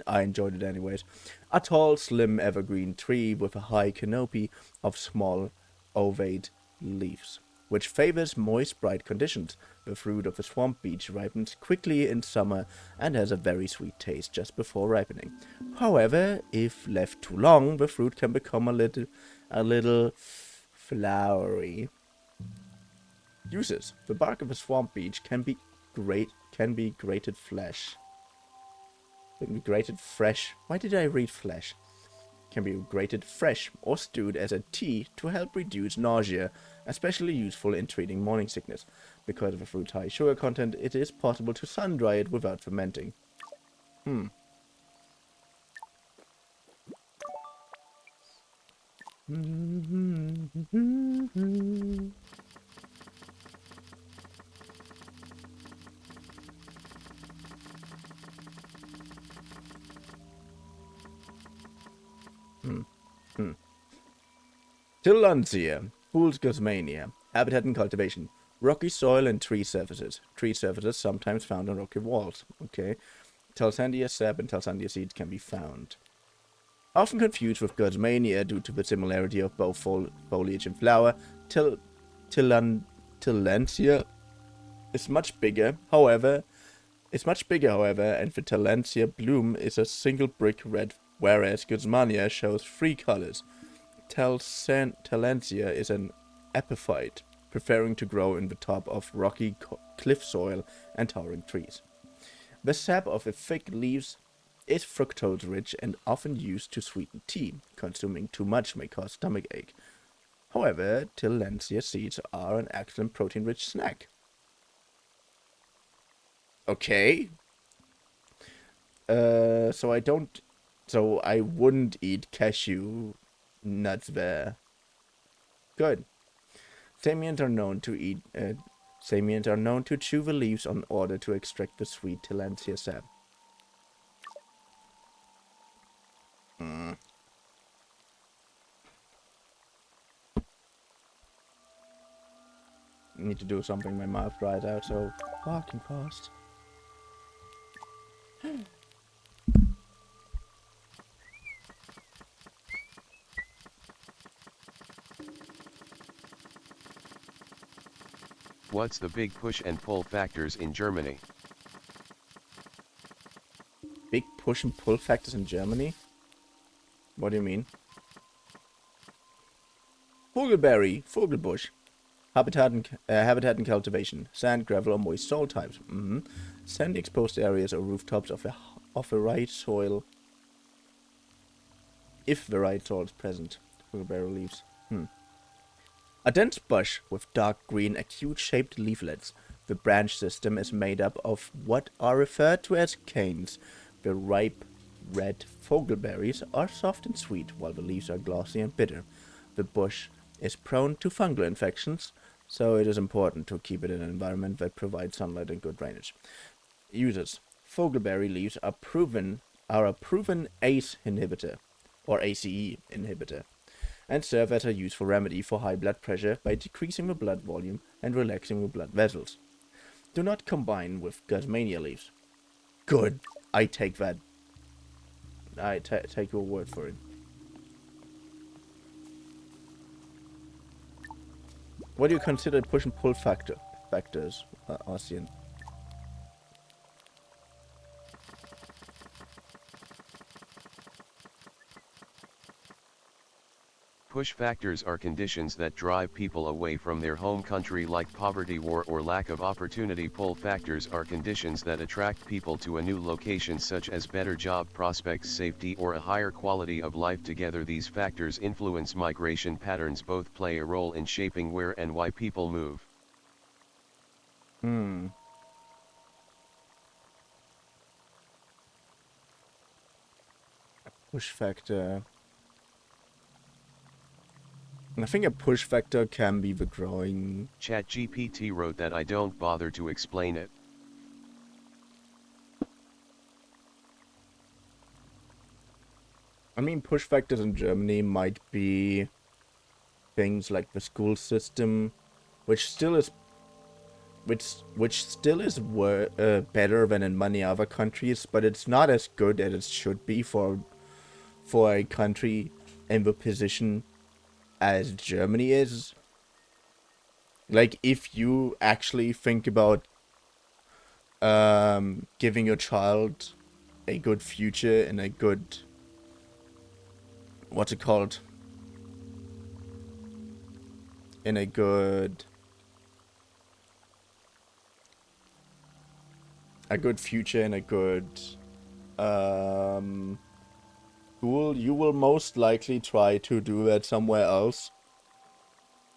I enjoyed it anyways. A tall, slim evergreen tree with a high canopy of small, ovate leaves, which favors moist, bright conditions. The fruit of the swamp beech ripens quickly in summer and has a very sweet taste just before ripening. However, if left too long, the fruit can become a little flowery. Uses: the bark of a swamp beech can be grated flesh. Can be grated fresh. Why did I read flesh? Can be grated fresh or stewed as a tea to help reduce nausea, especially useful in treating morning sickness. Because of the fruit's high sugar content, it is possible to sun-dry it without fermenting. Tillandsia, Fool's Gosmania. Habitat and cultivation. Rocky soil and tree surfaces. Tree surfaces sometimes found on rocky walls. Okay. Talsandia sap and Talsandia seeds can be found. Often confused with Gosmania due to the similarity of both foliage and flower, Tillandsia is much bigger, however, and the Tillandsia bloom is a single brick red, whereas Gosmania shows 3 colors. Tillandsia is an epiphyte, preferring to grow in the top of rocky cliff soil and towering trees. The sap of the thick leaves is fructose-rich and often used to sweeten tea. Consuming too much may cause stomachache. However, Tillandsia seeds are an excellent protein-rich snack. Okay. So I wouldn't eat cashew nuts there. Good. Samians are known to chew the leaves in order to extract the sweet Tillandsia sap. Need to do something. My mouth dries out, so walking fast. What's the big push and pull factors in Germany? Big push and pull factors in Germany? What do you mean? Vogelbusch. Habitat and cultivation. Sand, gravel, or moist soil types. Sandy exposed areas or rooftops of the right soil. If the right soil is present. Vogelberry leaves. A dense bush with dark green acute-shaped leaflets. The branch system is made up of what are referred to as canes. The ripe red fogelberries are soft and sweet, while the leaves are glossy and bitter. The bush is prone to fungal infections, so it is important to keep it in an environment that provides sunlight and good drainage. Uses. Fogelberry leaves are a proven ACE inhibitor, or ACE inhibitor, and serve as a useful remedy for high blood pressure by decreasing the blood volume and relaxing the blood vessels. Do not combine with Guzmania leaves. Good. I take that. I take your word for it. What do you consider push and pull factors, Ossian? Push factors are conditions that drive people away from their home country, like poverty, war, or lack of opportunity. Pull factors are conditions that attract people to a new location, such as better job prospects, safety, or a higher quality of life. Together, these factors influence migration patterns. Both play a role in shaping where and why people move. Push factor. I think a push factor can be the growing. ChatGPT wrote that I don't bother to explain it. I mean, push factors in Germany might be things like the school system, which still is better than in many other countries, but it's not as good as it should be for a country in the position as Germany is. Like, if you actually think about giving your child a good future and a good, what's it called? In a good future and a good school, you will most likely try to do that somewhere else.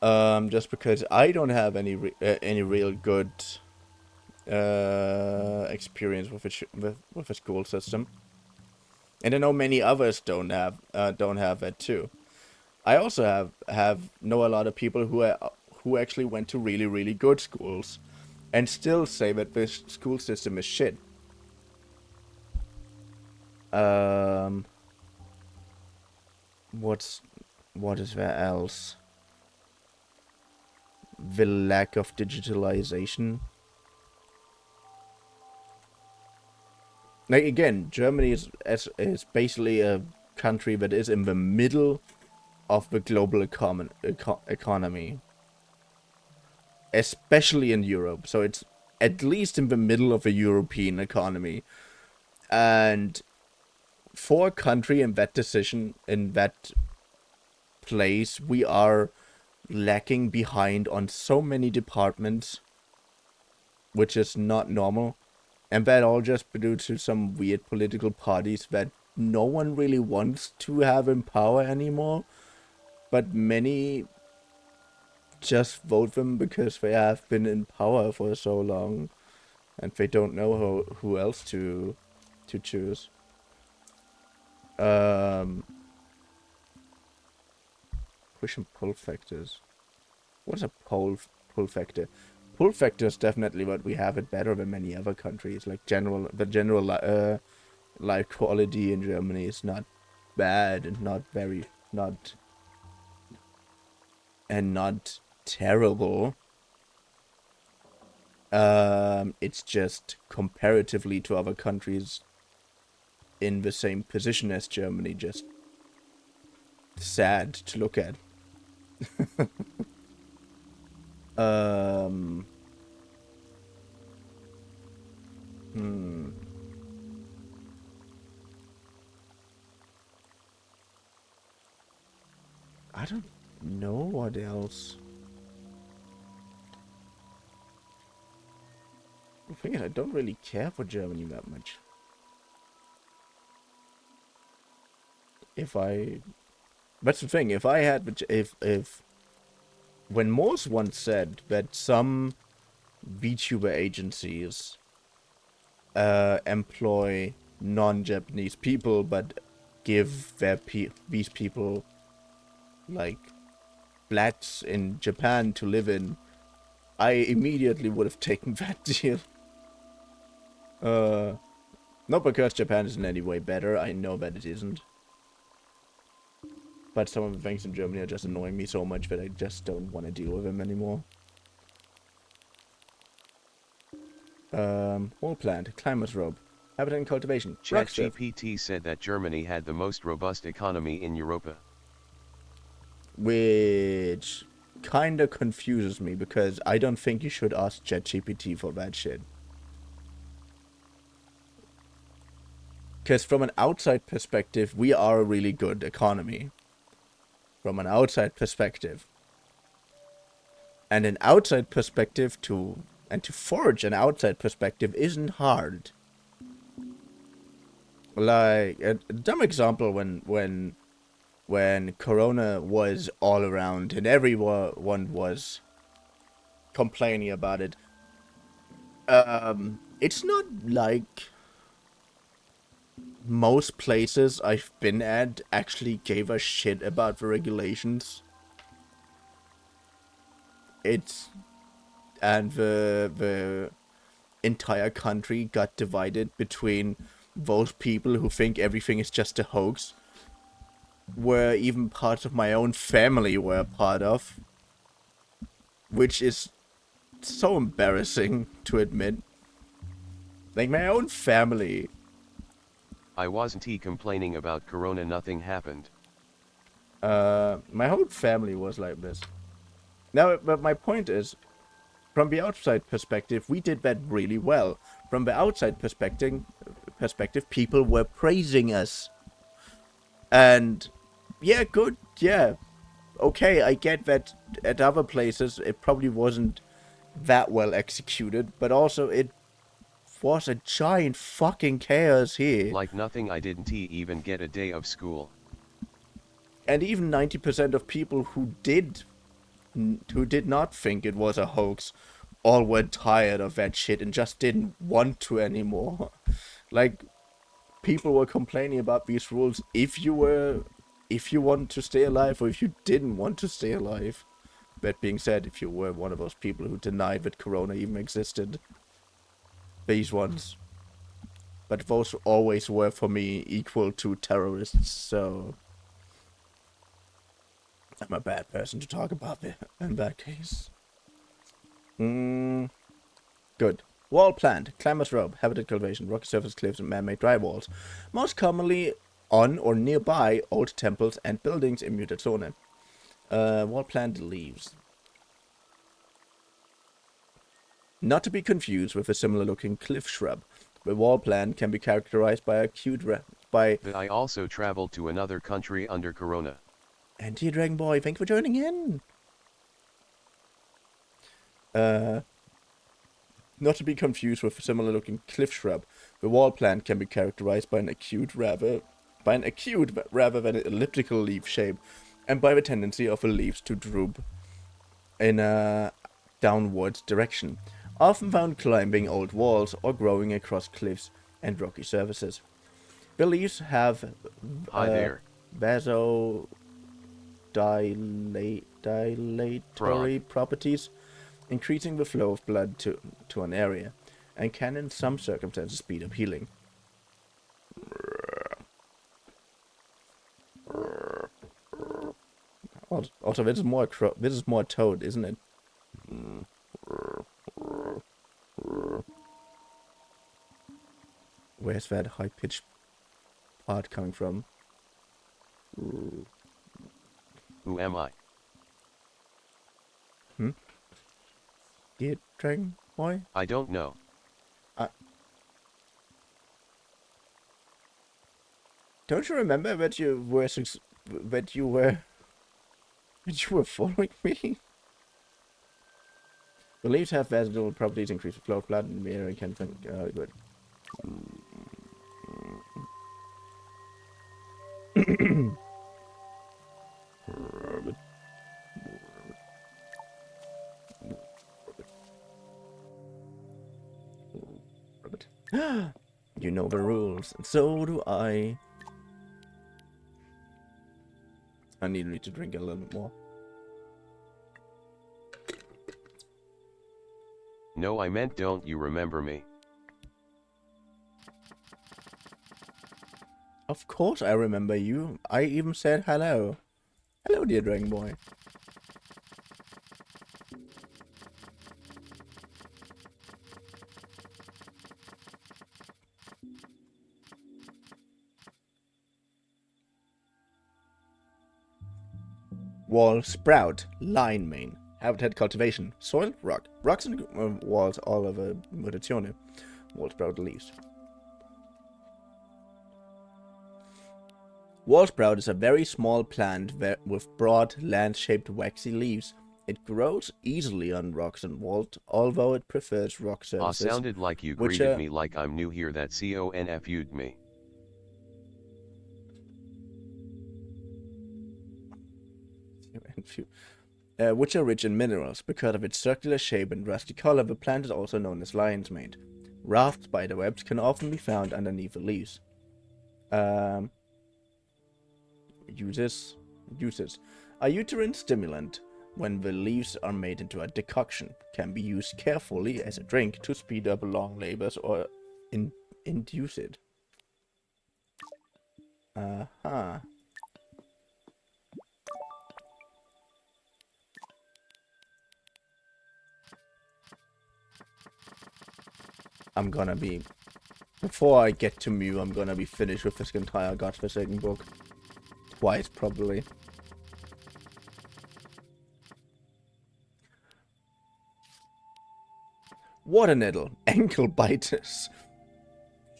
Just because I don't have any real good experience with a school system, and I know many others don't have that too. I also know a lot of people who actually went to really, really good schools and still say that this school system is shit. What is there else? The lack of digitalization. Like, again, Germany is basically a country that is in the middle of the global economy, especially in Europe. So it's at least in the middle of a European economy, and for a country in that place, we are lacking behind on so many departments, which is not normal. And that all just due to some weird political parties that no one really wants to have in power anymore. But many just vote them because they have been in power for so long. And they don't know who else to choose. Push and pull factors. What's a pull factor? Pull factor is definitely what we have it better than many other countries. Like the general life quality in Germany is not bad and not terrible. It's just comparatively to other countries in the same position as Germany, just sad to look at. I don't know what else. The thing is, I don't really care for Germany that much. That's the thing. If I had, when Morse once said that some VTuber agencies employ non-Japanese people, but give these people like flats in Japan to live in, I immediately would have taken that deal. Not because Japan is in any way better, I know that it isn't. But some of the things in Germany are just annoying me so much that I just don't want to deal with them anymore. Wall plant, climate rope, habitat and cultivation. ChatGPT said that Germany had the most robust economy in Europa. Which kinda confuses me, because I don't think you should ask ChatGPT for that shit. Because from an outside perspective, we are a really good economy. From an outside perspective. And an outside perspective to forge an outside perspective isn't hard. Like, a dumb example, when Corona was all around and everyone was complaining about it, it's not like most places I've been at actually gave a shit about the regulations. And the entire country got divided between those people who think everything is just a hoax, where even parts of my own family were a part of, which is so embarrassing to admit. Like, my own family. I wasn't complaining about Corona, nothing happened. My whole family was like this. Now, but my point is, from the outside perspective, we did that really well. From the outside perspective, people were praising us. And, yeah, good, yeah. Okay, I get that at other places it probably wasn't that well executed, but also it was a giant fucking chaos here. Like nothing, I didn't even get a day of school. And even 90% of people who did not think it was a hoax all were tired of that shit and just didn't want to anymore. Like, people were complaining about these rules if you want to stay alive or if you didn't want to stay alive. That being said, if you were one of those people who denied that Corona even existed, these ones. But those always were, for me, equal to terrorists, so I'm a bad person to talk about in that case. Good. Wall plant, climber's rope, habitat cultivation, rocky surface cliffs, and man-made dry walls. Most commonly on or nearby old temples and buildings in muted zone. Wall plant leaves. Not to be confused with a similar-looking cliff shrub. The wall plant can be characterized by acute But I also traveled to another country under Corona. And dear Dragon Boy, thank you for joining in. Not to be confused with a similar-looking cliff shrub. The wall plant can be characterized by an acute rather than an elliptical leaf shape, and by the tendency of the leaves to droop in a downward direction, often found climbing old walls or growing across cliffs and rocky surfaces. The leaves have vasodilatory properties, increasing the flow of blood to an area, and can in some circumstances speed up healing. Also, this is more toad, isn't it? Where's that high-pitched part coming from? Who am I? Dear Dragon Boy? I don't know. Don't you remember that you were following me? The leaves have vasodilatory properties, increase the flow of blood in the area, can think good. minerals, and so do I. I need to drink a little bit more. No, I meant don't you remember me? Of course I remember you. I even said hello. Hello, dear dragon boy. Wall sprout, line main, habitat cultivation, soil, rock, rocks and walls all over mutazione, wall sprout leaves. Wall sprout is a very small plant with broad, land-shaped waxy leaves. It grows easily on rocks and walls, although it prefers rock surfaces. Sounded like you greeted me like I'm new here that CONFU'd me. Which are rich in minerals. Because of its circular shape and rusty color, the plant is also known as lion's mane. Raft spiderwebs can often be found underneath the leaves. Uses. A uterine stimulant, when the leaves are made into a decoction, can be used carefully as a drink to speed up long labors or induce it. I'm gonna be... Before I get to Mew, I'm gonna be finished with this entire godforsaken book. Twice, probably. Water nettle. Ankle biters.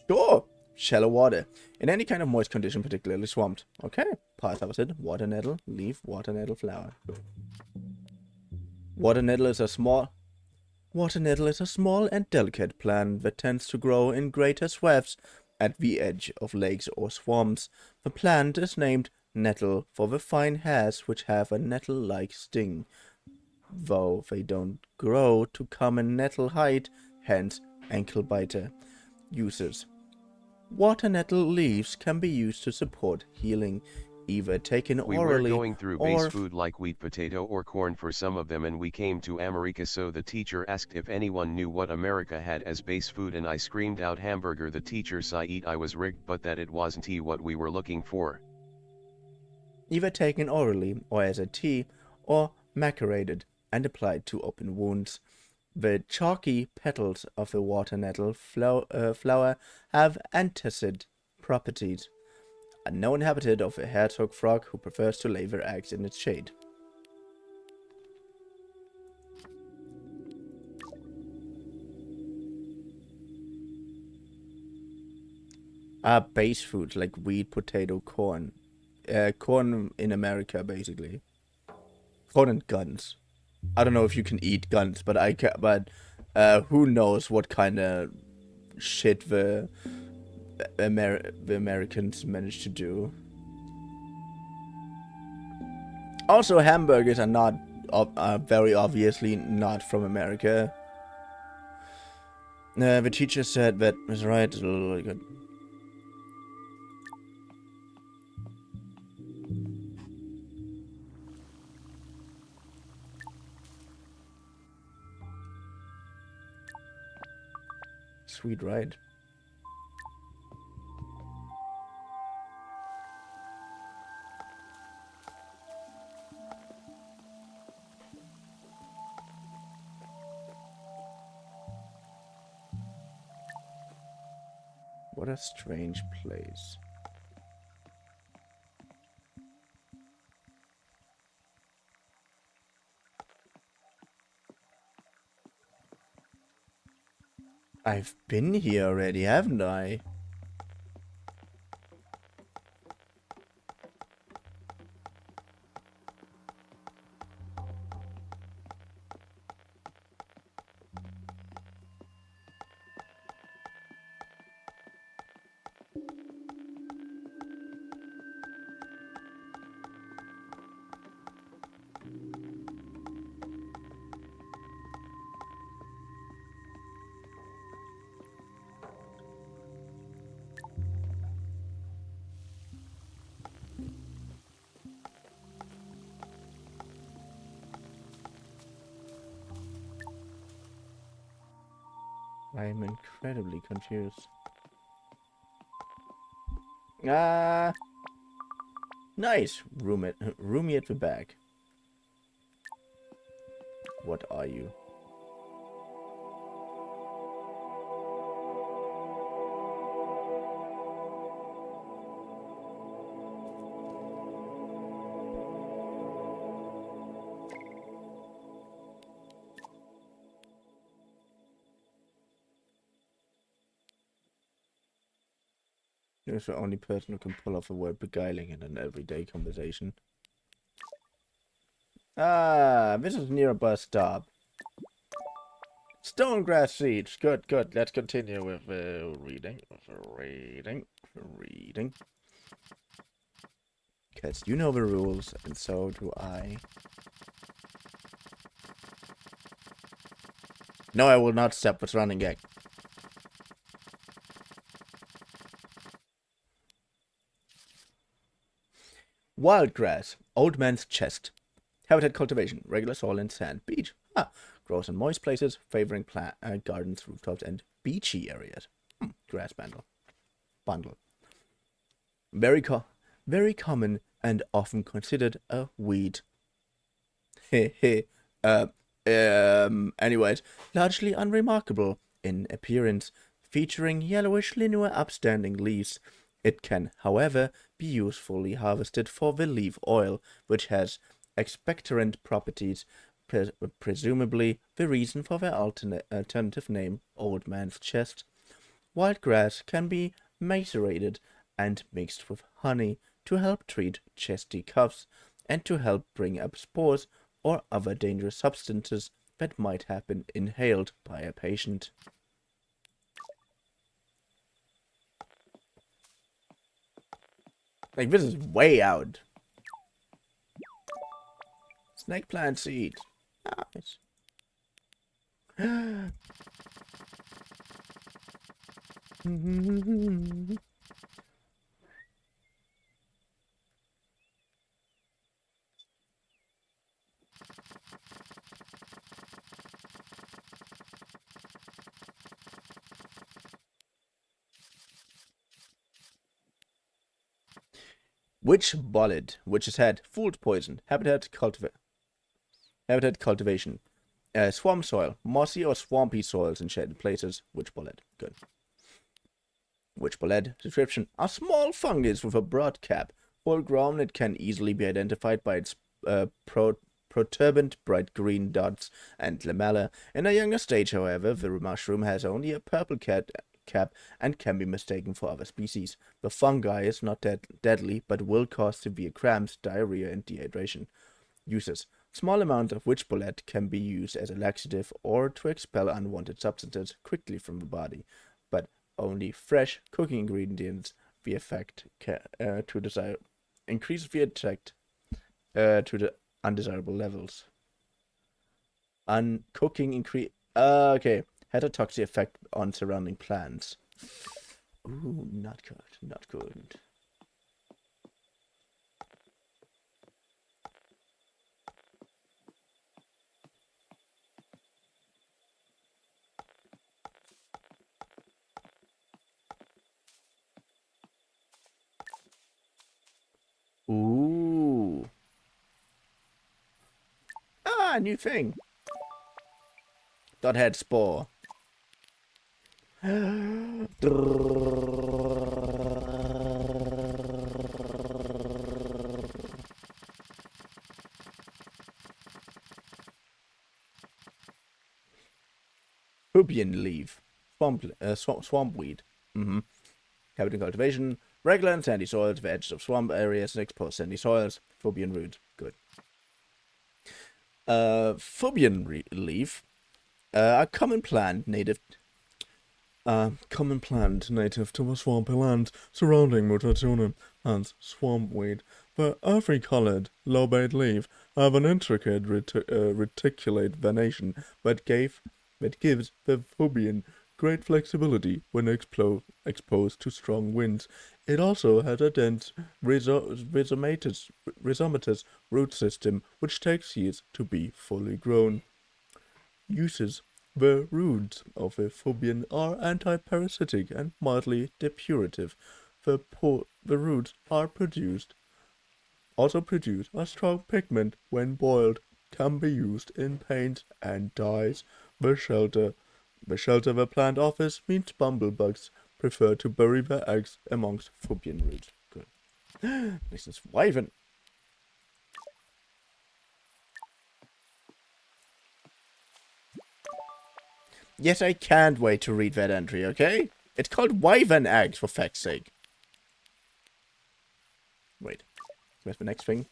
Sure. Shallow water. In any kind of moist condition, particularly swamped. Okay. Part opposite. Water nettle. Leaf. Water nettle flower. Water nettle is a small and delicate plant that tends to grow in greater swaths at the edge of lakes or swamps. The plant is named nettle for the fine hairs which have a nettle-like sting, though they don't grow to common nettle height, hence ankle biter. Uses. Water nettle leaves can be used to support healing, either taken orally or... We were going through base food like wheat, potato or corn for some of them, and we came to America, so the teacher asked if anyone knew what America had as base food, and I screamed out hamburger. The teacher said I was rigged, but that it wasn't what we were looking for. Either taken orally or as a tea, or macerated and applied to open wounds. The chalky petals of the water nettle flower have antacid properties. A known habitat of a hedgehog frog who prefers to lay their eggs in its shade. Base foods like wheat, potato, corn. Corn in America, basically. Corn and guns. I don't know if you can eat guns, but I can. But who knows what kind of shit the Americans managed to do. Also, hamburgers are not very obviously not from America. The teacher said that was right. Sweet ride. What a strange place. I've been here already, haven't I? I'm incredibly confused. Ah, nice. Roomy at the back. What are you? You're the only person who can pull off the word beguiling in an everyday conversation. Ah, this is near a bus stop. Stonegrass seeds. Good, good. Let's continue with reading. Reading. Because you know the rules, and so do I. No, I will not stop this running gag. Wild grass. Old man's chest. Habitat cultivation. Regular soil and sand. Beach. Grows in moist places, favoring gardens, rooftops, and beachy areas. Grass bundle. Very common and often considered a weed. Anyways, largely unremarkable in appearance, featuring yellowish linear upstanding leaves. It can, however, be usefully harvested for the leaf oil, which has expectorant properties, presumably the reason for their alternative name, Old Man's Chest. Wild grass can be macerated and mixed with honey to help treat chesty coughs and to help bring up spores or other dangerous substances that might have been inhaled by a patient. Like, this is way out. Snake plant seed. Nice. Witch bollard, witch's head, fooled poison, habitat cultivation, swamp soil, mossy or swampy soils in shaded places, witch bollard, good. Witch bollard, description, a small fungus with a broad cap, full grown, it can easily be identified by its protuberant bright green dots and lamella. In a younger stage, however, the mushroom has only a purple cap and can be mistaken for other species. The fungi is not deadly, but will cause severe cramps, diarrhea, and dehydration. Uses. Small amounts of witch bollard can be used as a laxative or to expel unwanted substances quickly from the body, but only fresh cooking ingredients increase the effect to the undesirable levels. Okay. Had a toxic effect on surrounding plants. Ooh, not good, not good. Ooh. New thing. Dot-head spore. Pubian leaf. Swamp weed. Habitat cultivation. Regular and sandy soils, the edges of swamp areas and exposed sandy soils. Pubian root. Good. Pubian leaf. A common plant native to the swampy lands surrounding Mutants and swampweed. The earthy-colored, lobate leaf have an intricate reticulate venation that gives the pubian great flexibility when exposed to strong winds. It also has a dense rhizomatous root system, which takes years to be fully grown. Uses. The roots of the Fubian are anti-parasitic and mildly depurative. The roots are also produce a strong pigment when boiled, can be used in paints and dyes. The shelter the plant offers means bumblebugs prefer to bury their eggs amongst Fubian roots. Good. This is Wyvern. Yes, I can't wait to read that entry, okay? It's called Wyvern eggs, for feck's sake. Wait, where's the next thing?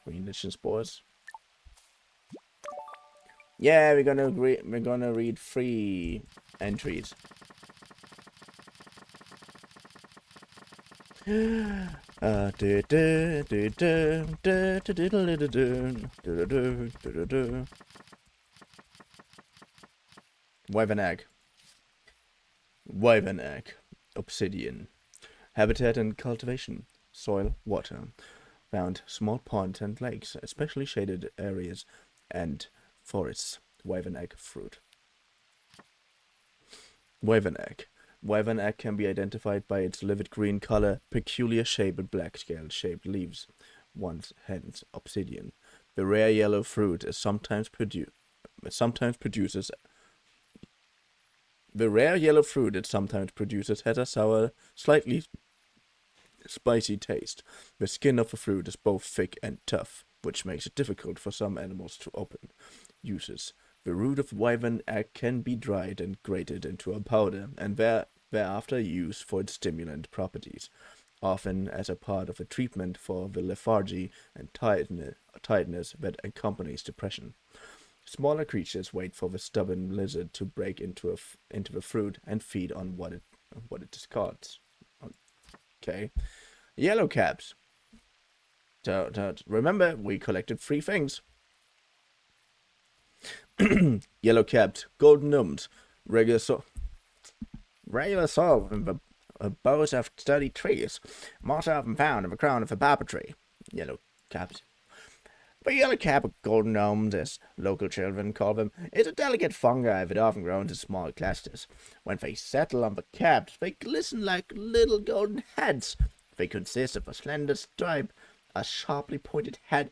Green lichen spores. Yeah, we're gonna read 3 entries. Wyvern egg. Wyvern egg. Obsidian. Habitat and cultivation. Soil, water. Found small ponds and lakes, especially shaded areas, and forests. Wyvern egg fruit. Wyvern egg. Wyvern egg can be identified by its livid green color, peculiar shape, and black scale-shaped leaves. Hence, obsidian. The rare yellow fruit is sometimes produces. The rare yellow fruit it sometimes produces has a sour, slightly spicy taste. The skin of the fruit is both thick and tough, which makes it difficult for some animals to open. Uses. The root of wyvern egg can be dried and grated into a powder, and thereafter used for its stimulant properties, often as a part of a treatment for the lethargy and tiredness that accompanies depression. Smaller creatures wait for the stubborn lizard to break into the fruit and feed on what it discards. Okay. Yellow caps. Remember, we collected 3 things. Yellow capped, golden gnomes, regular soil in the boughs of sturdy trees, most often found in the crown of a barber tree. Yellow caps. The yellow cap, or golden gnomes, as local children call them, is a delicate fungi that often grows in small clusters. When they settle on the caps, they glisten like little golden heads. They consist of a slender stripe, a sharply pointed head,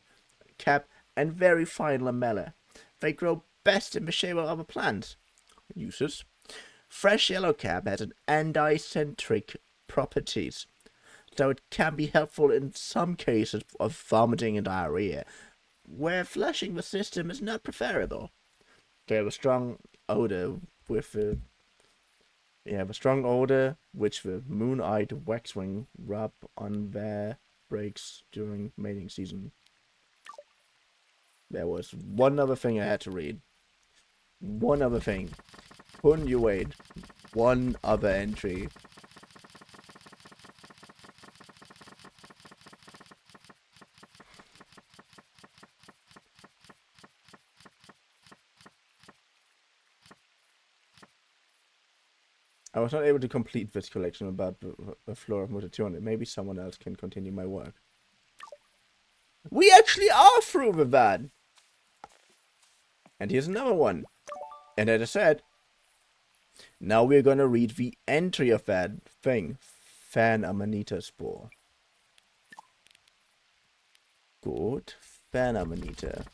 cap, and very fine lamella. They grow best in the shape of other plants. Uses. Fresh yellow cap has an anticentric properties, so it can be helpful in some cases of vomiting and diarrhea, where flushing the system is not preferable. They have a strong odor which the moon-eyed waxwing rub on their breaks during mating season. There was one other thing I had to read. One other thing. Couldn't you wait? One other entry. I was not able to complete this collection about the flora of mutation. Maybe someone else can continue my work. We actually are through with that! And here's another one. And as I said, now we're gonna read the entry of that thing. Fan Amanita Spore. Good. Fan Amanita.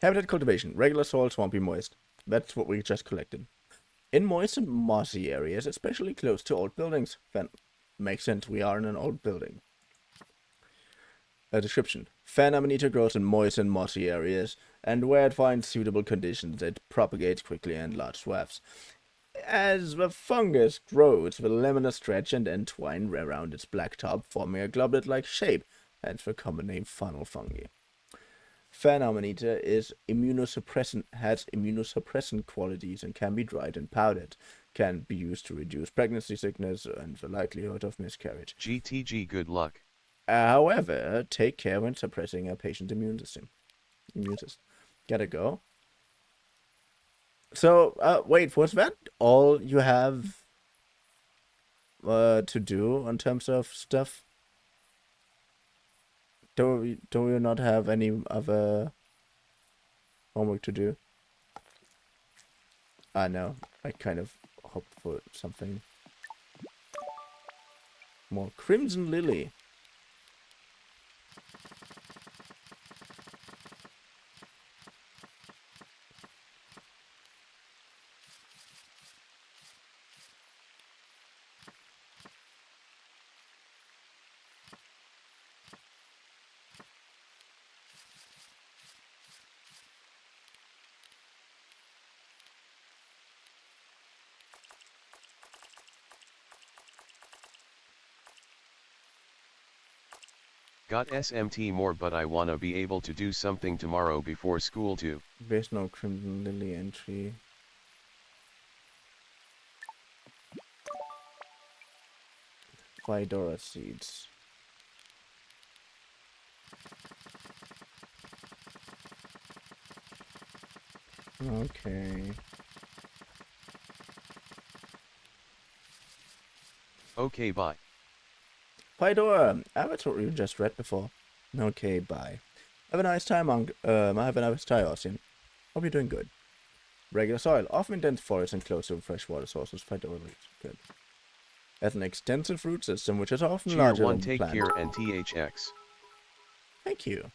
Habitat cultivation. Regular soil, swampy, moist. That's what we just collected. In moist and mossy areas, especially close to old buildings. Then makes sense, we are in an old building. A description. Fan Amanita grows in moist and mossy areas, and where it finds suitable conditions, it propagates quickly in large swaths. As the fungus grows, the lamina stretch and entwine around its black top, forming a goblet-like shape, hence the common name funnel fungi. Fan Amanita has immunosuppressant qualities and can be dried and powdered. Can be used to reduce pregnancy sickness and the likelihood of miscarriage. GTG, good luck. However, take care when suppressing a patient's immune system. Gotta go. So, wait, was that all you have to do in terms of stuff? don't we not have any other homework to do? I know. I kind of hoped for something more. Crimson Lily. Got SMT more, but I wanna be able to do something tomorrow before school too. There's no Crimson Lily entry. Fedora seeds. Okay. Okay, bye. Fedora, Avatar you just read before. Okay, bye. Have a nice time, have a nice time, Austin. Hope you're doing good. Regular soil, often in dense forests and close to freshwater sources. Fedora leaves. Good. Has an extensive root system, which is often Cheer larger 1 than the take plant. care and THX. Thank you.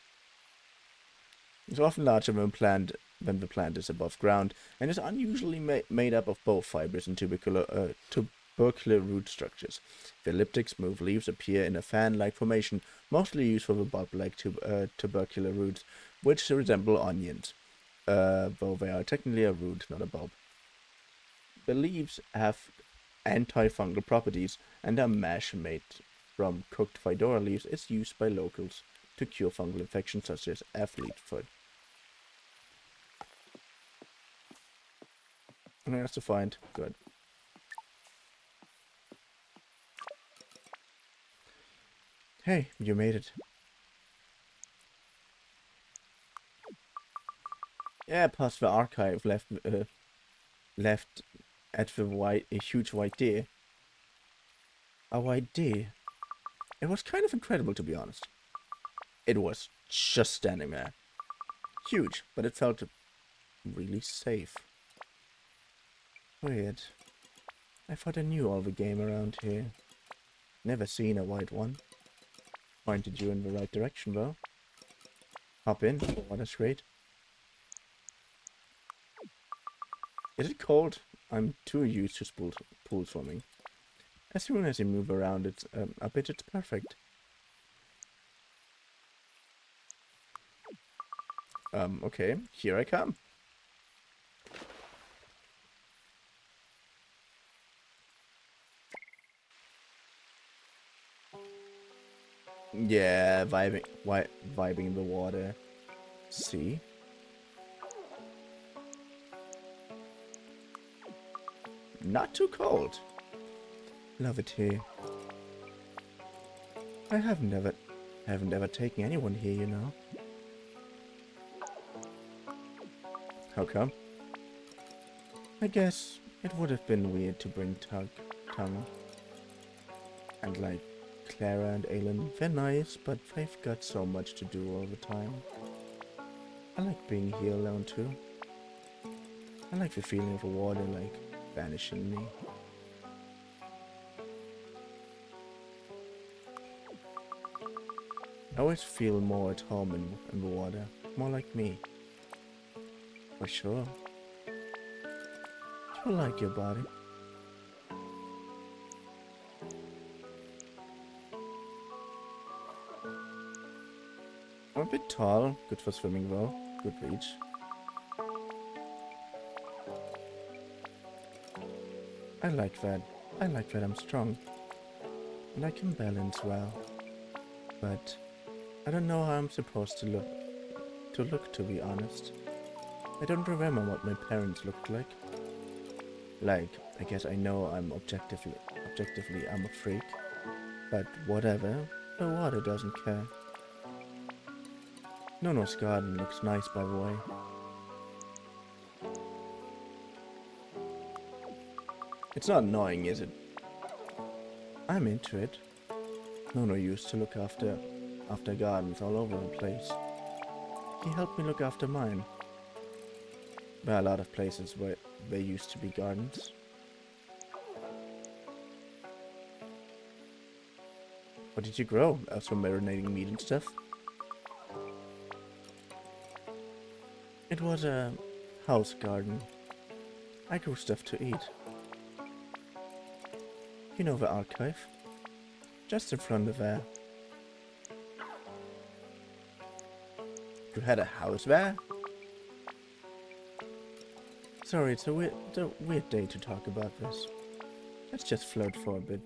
It's often larger when the plant is above ground, and is unusually made up of both fibers and tubercular root structures. The elliptic, smooth leaves appear in a fan-like formation, mostly used for the bulb-like tubercular roots, which resemble onions, though they are technically a root, not a bulb. The leaves have antifungal properties, and a mash made from cooked Fedora leaves is used by locals to cure fungal infections such as athlete foot. And that's to find. Good. Hey, you made it. Yeah, past the archive left at the a huge white deer. A white deer. It was kind of incredible, to be honest. It was just standing there. Huge, but it felt really safe. Weird. I thought I knew all the game around here. Never seen a white one. Pointed you in the right direction, though. Hop in. Oh, that's great. Is it cold? I'm too used to pool swimming. As soon as you move around it a bit, it's perfect. Okay, here I come. Yeah, vibing in the water. See? Not too cold. Love it here. I haven't ever taken anyone here, you know. How come? I guess it would have been weird to bring Tongue. And like Clara and Aylin, they're nice, but they've got so much to do all the time. I like being here alone too. I like the feeling of the water like vanishing me. I always feel more at home in the water, more like me. For sure. I like your body. I'm a bit tall, good for swimming though, good reach. I like that I'm strong. And I can balance well. But I don't know how I'm supposed to look, to be honest. I don't remember what my parents looked like. Like, I guess I know I'm objectively I'm a freak. But whatever, the water doesn't care. Nono's garden looks nice, by the way. It's not annoying, is it? I'm into it. Nono used to look after after gardens all over the place. He helped me look after mine. There are a lot of places where there used to be gardens. What did you grow? Also marinating meat and stuff? It was a house garden. I grew stuff to eat. You know the archive? Just in front of there. You had a house there? Sorry, it's a weird day to talk about this. Let's just flirt for a bit.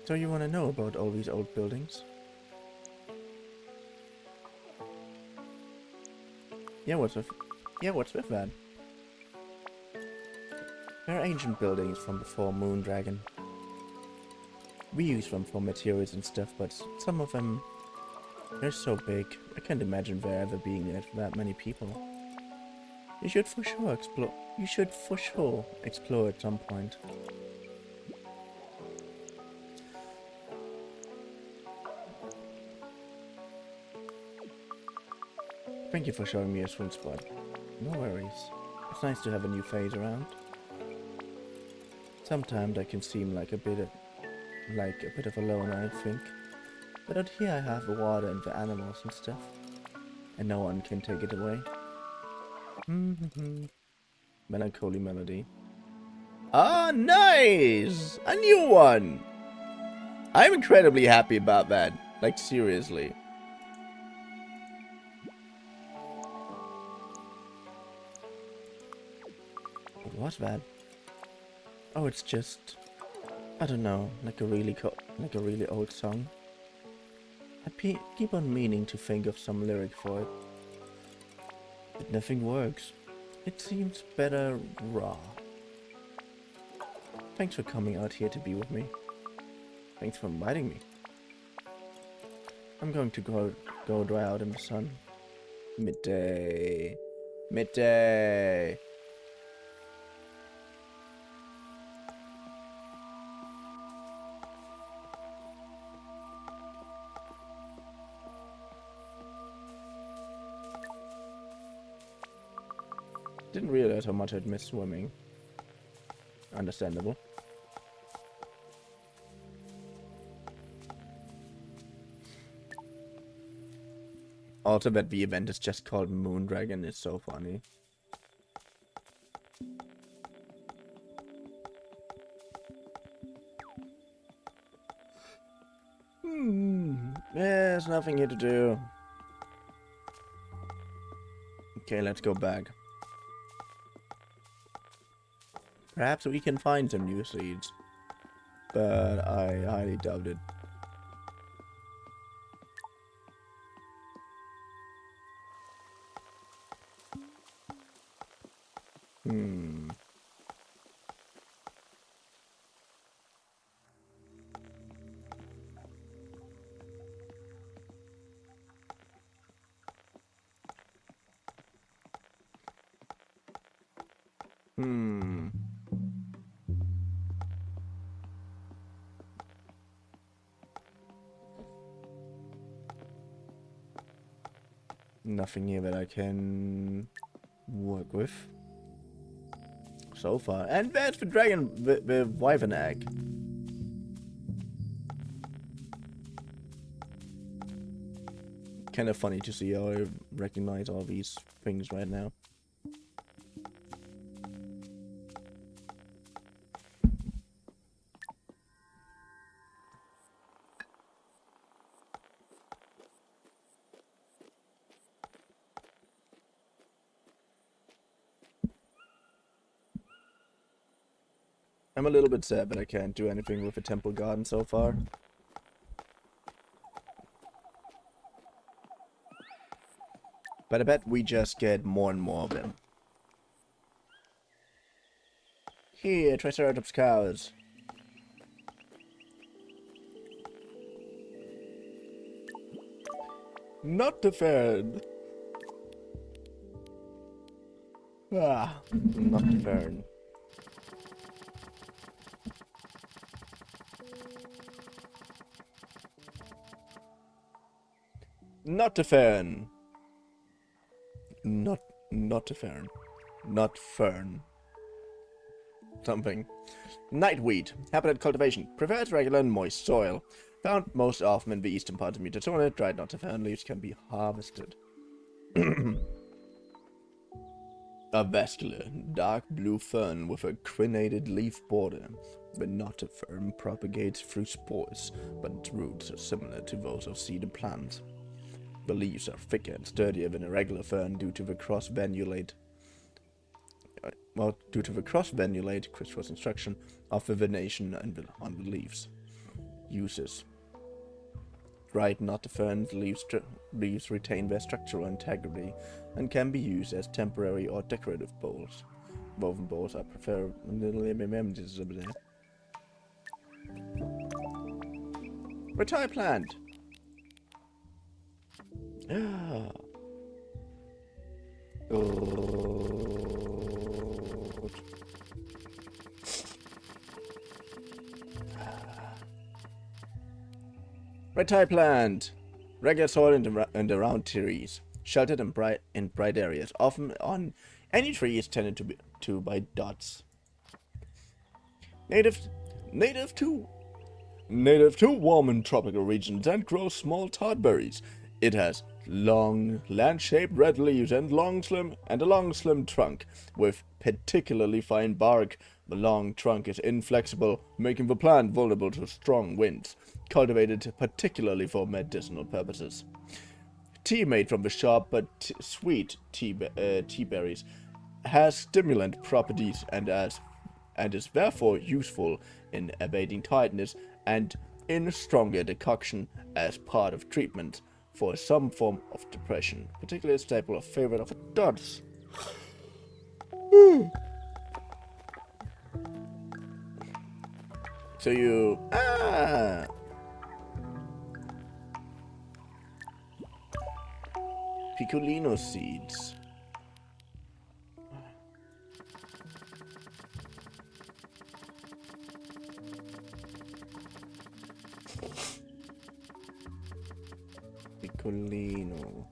So you want to know about all these old buildings? Yeah, what's with that? They're ancient buildings from before Moondragon. We use them for materials and stuff, but some of them, they're so big. I can't imagine there ever being that many people. You should for sure explore. You should for sure explore at some point. Thank you for showing me a swim spot. No worries. It's nice to have a new face around. Sometimes I can seem like a bit of a loner, I think. But out here I have the water and the animals and stuff. And no one can take it away. Melancholy melody. Ah, nice! A new one! I'm incredibly happy about that. Like, seriously. What was that? Oh, it's just, I don't know, like a really old song. I keep on meaning to think of some lyric for it, but nothing works. It seems better raw. Thanks for coming out here to be with me. Thanks for inviting me. I'm going to go dry out in the sun. Midday. Midday. Didn't realize how much I'd miss swimming. Understandable. Also, that the event is just called Moondragon is so funny. There's nothing here to do. Okay, let's go back. Perhaps we can find some new seeds, but I highly doubt it. Nothing here that I can work with so far. And there's the dragon, the wyvern egg. Kind of funny to see how I recognize all these things right now. I'm a little bit sad that I can't do anything with the temple garden so far. But I bet we just get more and more of them. Here, Triceratops cows. Not the fern. Ah, not the fern. Not a fern. Not a fern. Not fern. Something. Nightweed. Habitat cultivation. Prefers regular and moist soil. Found most often in the eastern part of Mutants. Dried not a fern leaves can be harvested. A vascular, dark blue fern with a crenated leaf border. The knotted fern propagates through spores, but its roots are similar to those of cedar plants. The leaves are thicker and sturdier than a regular fern due to the cross-venulate crisscross construction of the venation on the leaves. Uses. Dried knotted fern leaves retain their structural integrity and can be used as temporary or decorative bowls. Woven bowls are preferred. Retire plant. Retire plant. Regular soil and around trees, sheltered in bright areas, often on any tree is tended to by dots. Native to warm and tropical regions and grows small todberries. It has long, land-shaped red leaves and a long, slim trunk with particularly fine bark. The long trunk is inflexible, making the plant vulnerable to strong winds. Cultivated particularly for medicinal purposes. Tea made from the sharp but sweet tea berries has stimulant properties and is therefore useful in abating tiredness and in stronger decoction as part of treatment for some form of depression, particularly a staple of favorite of adults. So you Piccolino seeds. Piccolino.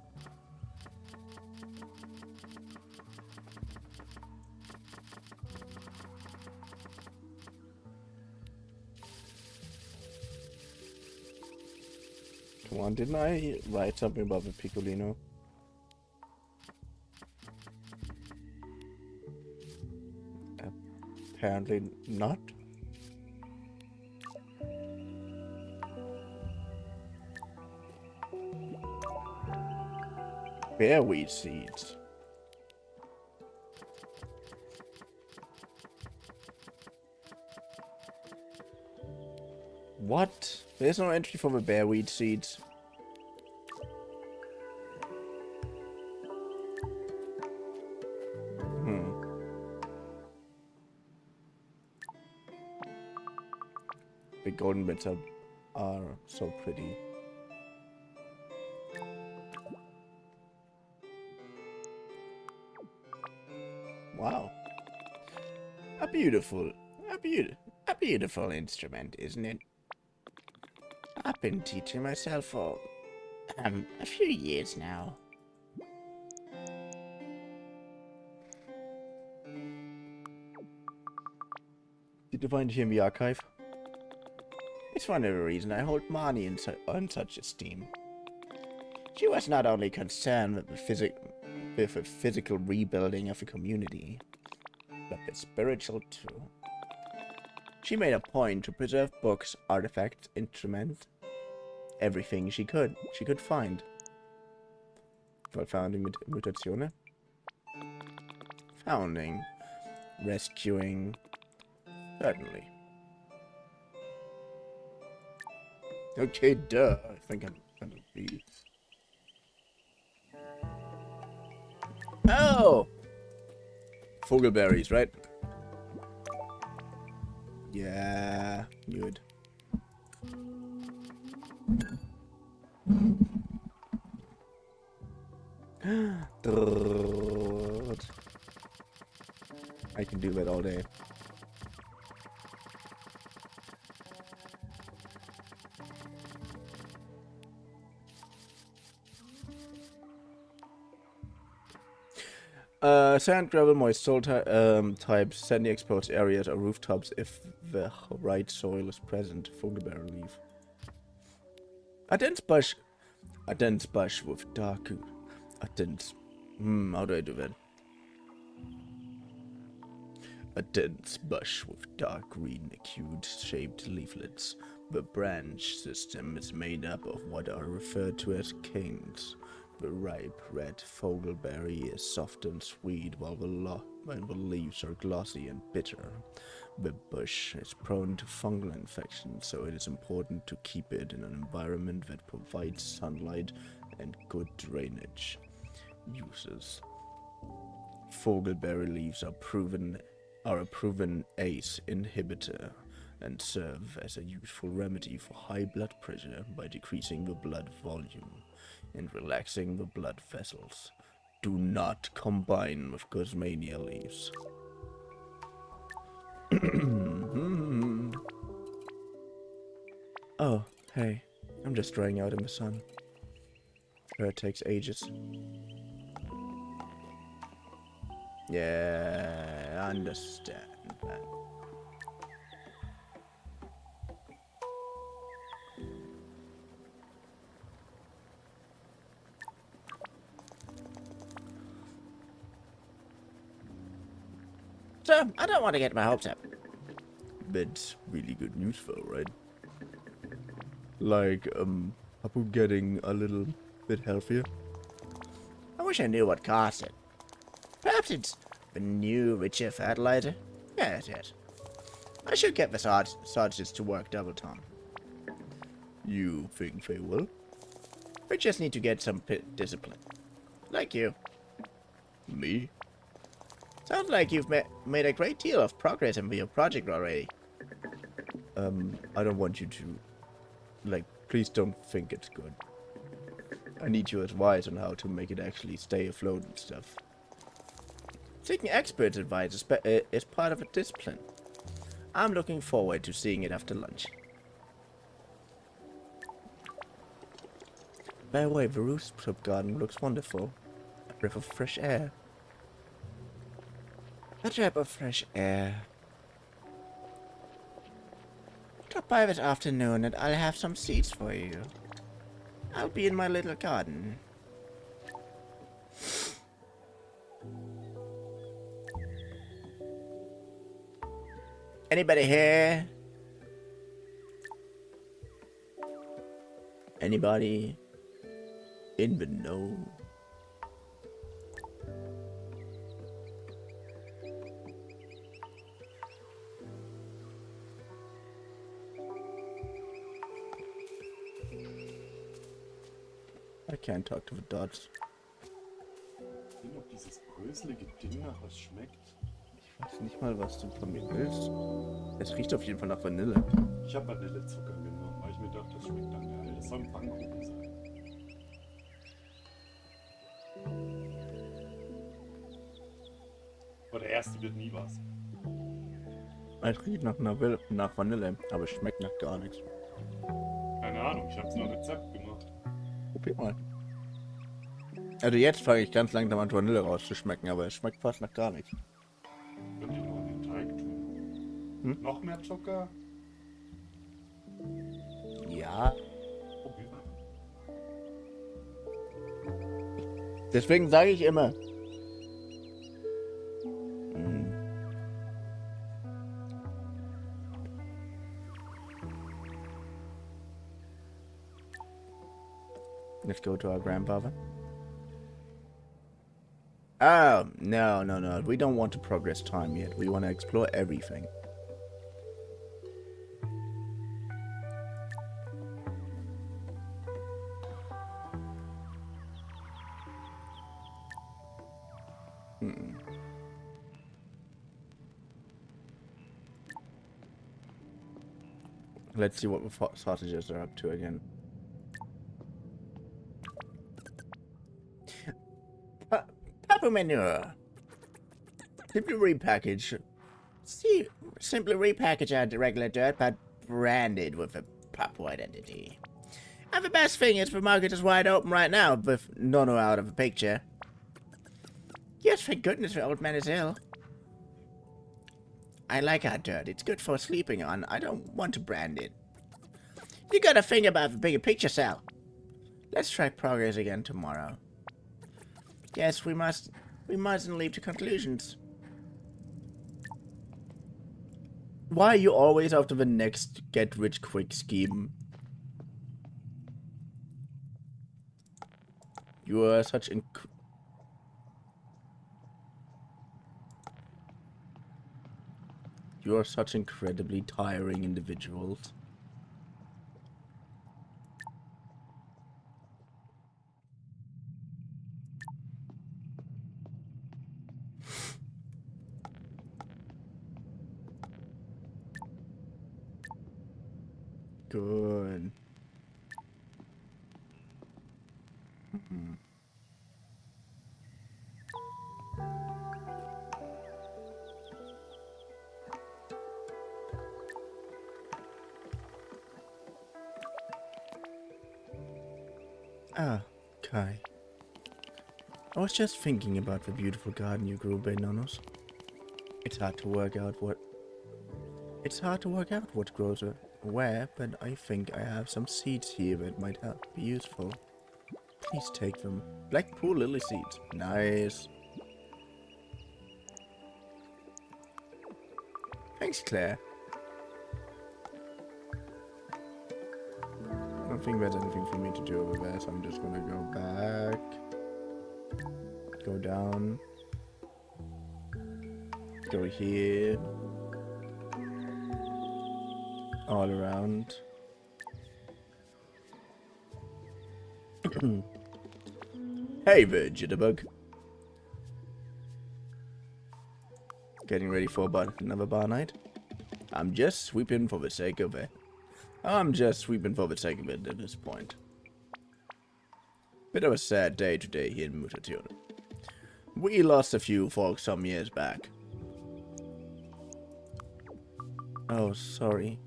Come on, didn't I write something about the Piccolino? Apparently not. Bearweed seeds. What? There's no entry for the bearweed seeds. The golden bits are so pretty. Wow. A beautiful instrument, isn't it? I've been teaching myself for a few years now. Did you find it here in the archive? It's one of the reasons I hold Marnie in such esteem. She was not only concerned with the physical rebuilding of the community, but the spiritual too. She made a point to preserve books, artifacts, instruments, everything she could find. For founding Mutazione? Founding. Rescuing. Certainly. Okay, duh. I think I'm gonna be... Oh! Vogelberries, right? Yeah, knew it. I can do that all day. Sand, gravel, moist soil types, sandy exposed areas or rooftops if the right soil is present. Vogelberry leaf. A dense bush with dark... A dense... how do I do that? A dense bush with dark green acute-shaped leaflets. The branch system is made up of what are referred to as kings. The ripe red vogelberry is soft and sweet, while the leaves are glossy and bitter. The bush is prone to fungal infections, so it is important to keep it in an environment that provides sunlight and good drainage. Uses. Vogelberry leaves are a proven ACE inhibitor and serve as a useful remedy for high blood pressure by decreasing the blood volume and relaxing the blood vessels. Do not combine with Gosmania leaves. Oh, hey. I'm just drying out in the sun. Sure, it takes ages. Yeah, I understand that. So, I don't want to get my hopes up. That's really good news though, right? Like, Papu getting a little bit healthier. I wish I knew what caused it. Perhaps it's the new, richer fertilizer? Yes. I should get the sergeants to work double time. You think they will? We just need to get some discipline. Like you. Me? Sounds like you've made a great deal of progress in your project already. I don't want you to... Like, please don't think it's good. I need your advice on how to make it actually stay afloat and stuff. Seeking experts' advice is part of a discipline. I'm looking forward to seeing it after lunch. By the way, the rooftop garden looks wonderful. A breath of fresh air. A breath of fresh air. Drop by this afternoon and I'll have some seeds for you. I'll be in my little garden. Anybody here? Anybody in the know? I can't talk to the dots. Ob dieses bröselige Ding nach was schmeckt? Ich weiß nicht mal, was du von mir willst. Es riecht auf jeden Fall nach Vanille. Ich habe Vanillezucker genommen, weil ich mir dachte, das schmeckt dann geil. Das soll ein Pfannkuchen sein. Aber der erste wird nie was. Es riecht nach Vanille, aber es schmeckt nach gar nichts. Keine Ahnung, ich habe es nur Rezept gemacht. Probier mal. Also jetzt fange ich ganz langsam an Vanille rauszuschmecken, aber es schmeckt fast nach gar nichts. Könnte ich noch in den Teig tun. Hm? Noch mehr Zucker? Ja. Probier mal. Deswegen sage ich immer. Let's go to our grandfather. Oh, no. We don't want to progress time yet. We want to explore everything. Let's see what the sausages are up to again. Papa manure. Simply repackage our regular dirt, but branded with a proper identity. And the best thing is the market is wide open right now with Nono out of the picture. Yes, thank goodness the old man is ill. I like our dirt. It's good for sleeping on. I don't want to brand it. You gotta think about the bigger picture, Sal. Let's track progress again tomorrow. Yes, we mustn't leap to conclusions. Why are you always after the next get-rich-quick scheme? You are such You are such incredibly tiring individuals. Good. Ah, Kai. I was just thinking about the beautiful garden you grew, Bananas. It's hard to work out what grows where, but I think I have some seeds here that might be useful. Please take them. Blackpool lily seeds. Nice. Thanks, Claire. I don't think there's anything for me to do over there, so I'm just gonna go back. Go down. Go here. All around. Hey there, Jitterbug. Getting ready for another bar night? I'm just sweeping for the sake of it. at this point. Bit of a sad day today here in Mutants. We lost a few folks some years back. Oh, sorry.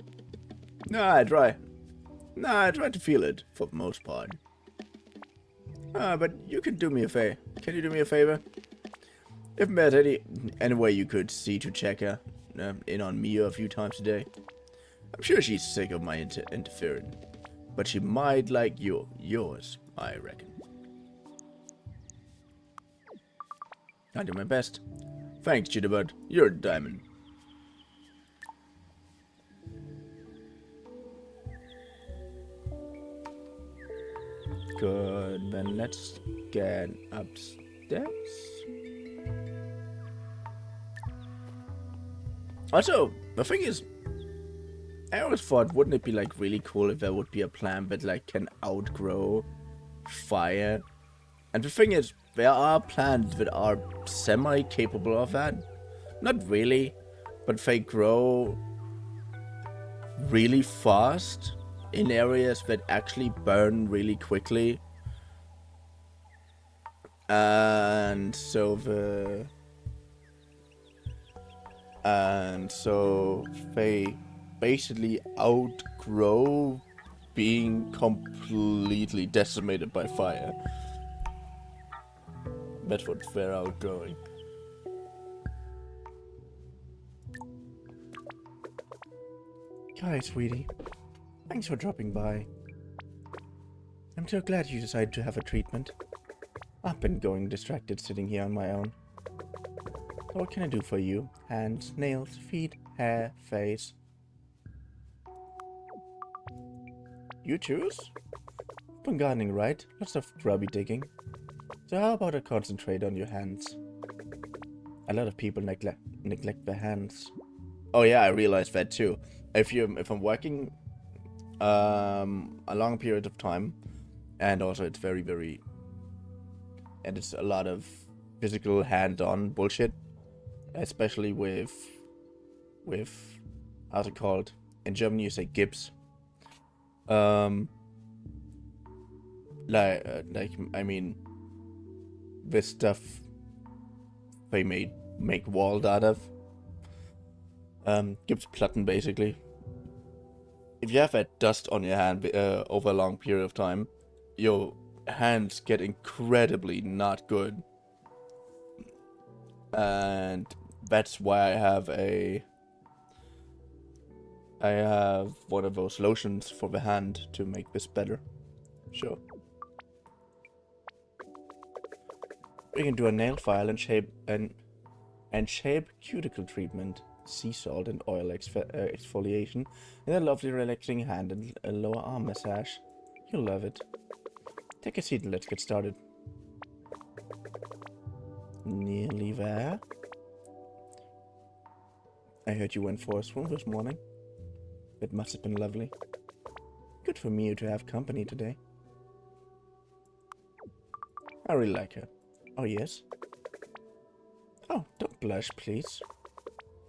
I try to feel it for the most part. But you can do me a favor. Can you do me a favor? If there's any way you could see to check her in on Mia a few times a day. I'm sure she's sick of my interfering, but she might like yours, I reckon. I'll do my best. Thanks, Jitterbug. You're a diamond. Good, then let's get upstairs. Also, the thing is, I always thought, wouldn't it be like really cool if there would be a plant that like can outgrow fire? And the thing is, there are plants that are semi-capable of that. Not really, but they grow really fast in areas that actually burn really quickly. And so they basically outgrow being completely decimated by fire. That's what they're outgrowing. Hi, sweetie. Thanks for dropping by. I'm so glad you decided to have a treatment. I've been going distracted sitting here on my own. So what can I do for you? Hands, nails, feet, hair, face. You choose? Been gardening, right? Lots of grubby digging. So how about I concentrate on your hands? A lot of people neglect their hands. Oh yeah, I realized that too. If I'm working a long period of time, and also it's it's a lot of physical hand-on bullshit, especially with how's it called? In German you say Gips. I mean, this stuff they make walls out of. Gipsplatten, basically. If you have that dust on your hand over a long period of time, your hands get incredibly not good. And that's why I have one of those lotions for the hand to make this better. Sure. We can do a nail file and shape cuticle treatment, sea salt and oil exfoliation, and a lovely relaxing hand and a lower arm massage. You'll love it. Take a seat and let's get started. Nearly there. I heard you went for a swim this morning. It must have been lovely. Good for me to have company today. I really like her. Oh, yes? Oh, don't blush, please.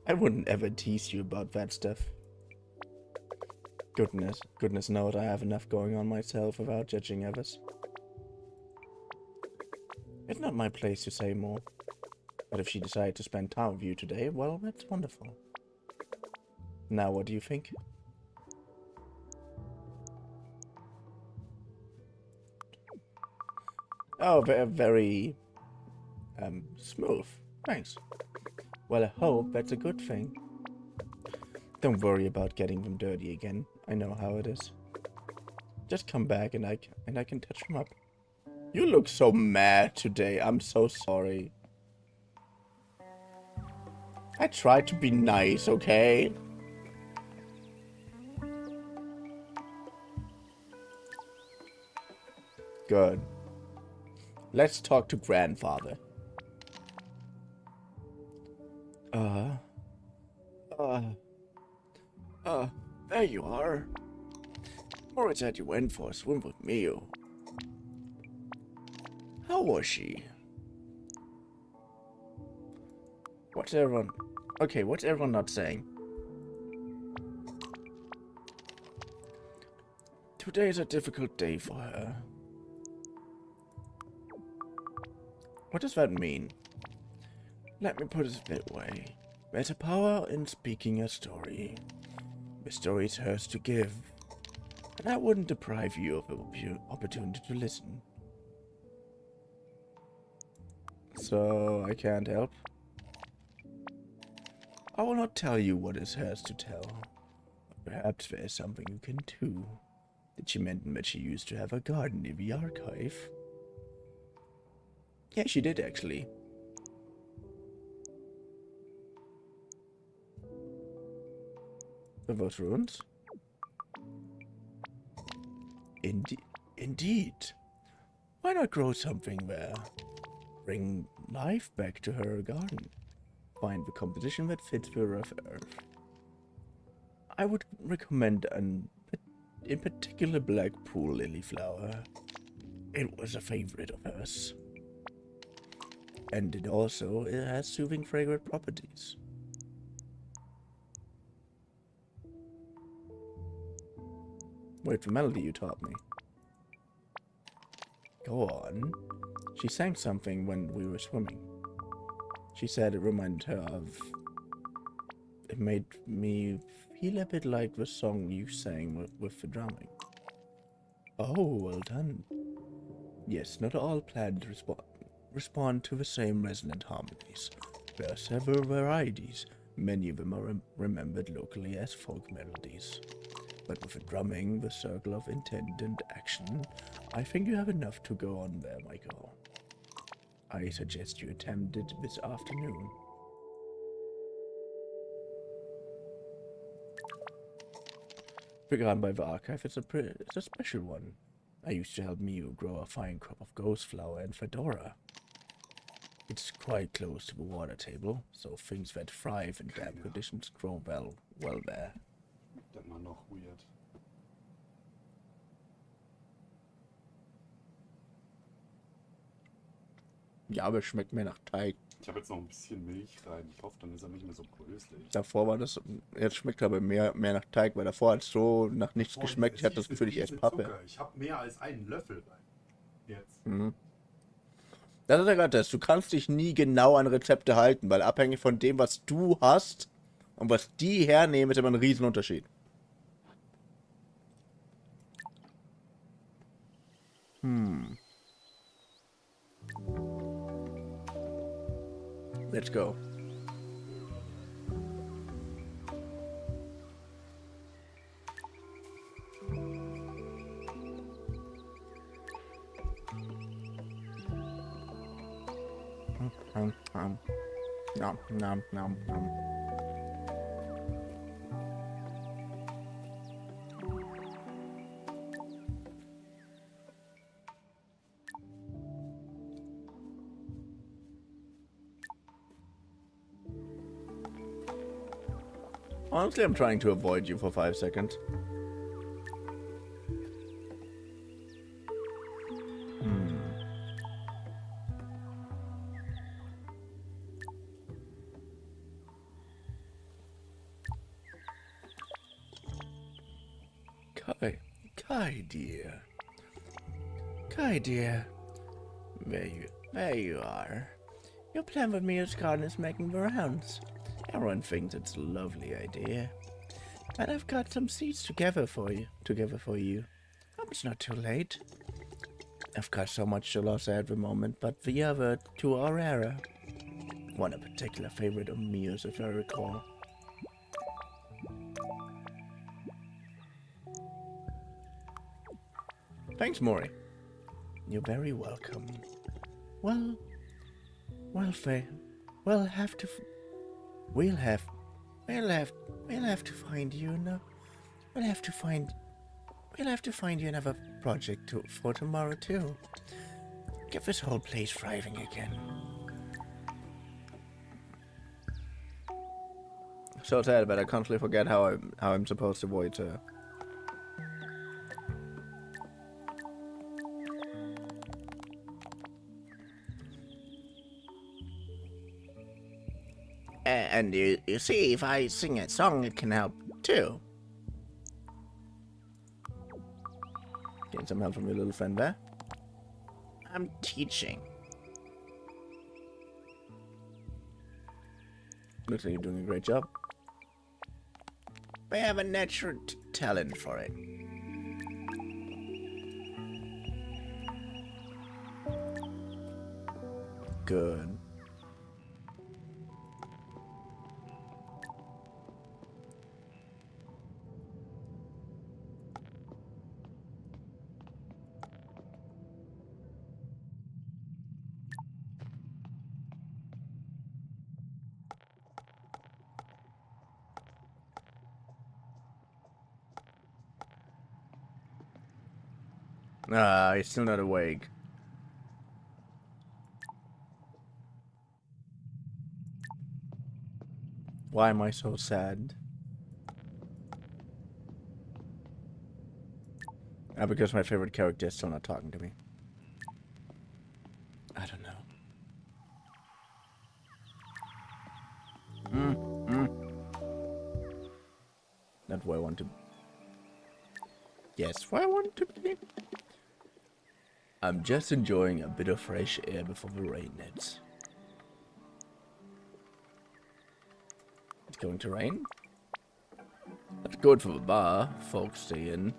I wouldn't ever tease you about that stuff. Goodness knows I have enough going on myself without judging others. It's not my place to say more. But if she decided to spend time with you today, well, that's wonderful. Now, what do you think? Oh, very, smooth. Thanks. Well, I hope that's a good thing. Don't worry about getting them dirty again. I know how it is. Just come back and I can touch them up. You look so mad today. I'm so sorry. I tried to be nice, okay? Good. Let's talk to grandfather. There you are. Mora said you went for a swim with Mio. How was she? What's everyone not saying? Today is a difficult day for her. What does that mean? Let me put it that way. There's a power in speaking a story. The story is hers to give, and I wouldn't deprive you of the opportunity to listen. So, I can't help? I will not tell you what is hers to tell. Perhaps there is something you can do. Did she mention that she used to have a garden in the archive? Yeah, she did actually. Those ruins? Indeed. Why not grow something there? Bring life back to her garden. Find the composition that fits the rough earth. I would recommend in particular black pool lily flower. It was a favorite of hers. And it has soothing fragrant properties. Wait, the melody you taught me. Go on. She sang something when we were swimming. She said it reminded her of... It made me feel a bit like the song you sang with the drumming. Oh, well done. Yes, not all plants respond to the same resonant harmonies. There are several varieties. Many of them are remembered locally as folk melodies. But with the drumming, the circle of intent and action, I think you have enough to go on there, my girl. I suggest you attempt it this afternoon. Begun by the archive, it's a special one. I used to help Miu grow a fine crop of ghost flower and fedora. It's quite close to the water table, so things that thrive in damp conditions grow well there. Immer noch weird. Ja, aber es schmeckt mehr nach Teig. Ich habe jetzt noch ein bisschen Milch rein. Ich hoffe, dann ist er nicht mehr so bröselig. Davor war das, jetzt schmeckt aber mehr nach Teig, weil davor hat es so nach nichts geschmeckt. Ich hatte das Gefühl, ich esse Pappe. Zucker. Ich habe mehr als einen Löffel rein. Jetzt. Mhm. Das ist ja gerade das. Du kannst dich nie genau an Rezepte halten, weil abhängig von dem, was du hast und was die hernehmen, ist immer ein Riesenunterschied. Let's go. Nom, nom, nom, nom. Honestly, I'm trying to avoid you for 5 seconds. Kai dear. Kai dear. There you are. Your plan with Mia's garden is making the rounds. Everyone thinks it's a lovely idea. And I've got some seeds together for you. Hope it's not too late. I've got so much to lose at the moment, but the other two are rarer. One a particular favorite of Mia's, if I recall. Thanks, Maury. You're very welcome. We'll have to find you. No, we'll have to find you another project for tomorrow too. Get this whole place thriving again. So sad, but I constantly forget how I'm supposed to avoid her. And you see, if I sing a song, it can help too. Getting some help from your little friend there. I'm teaching. Looks like you're doing a great job. I have a natural talent for it. Good. Ah, he's still not awake. Why am I so sad? Because my favorite character is still not talking to me. I don't know. Not where I want to. Yes, where I want to be. I'm just enjoying a bit of fresh air before the rain hits. It's going to rain? That's good for the bar, folks stay in.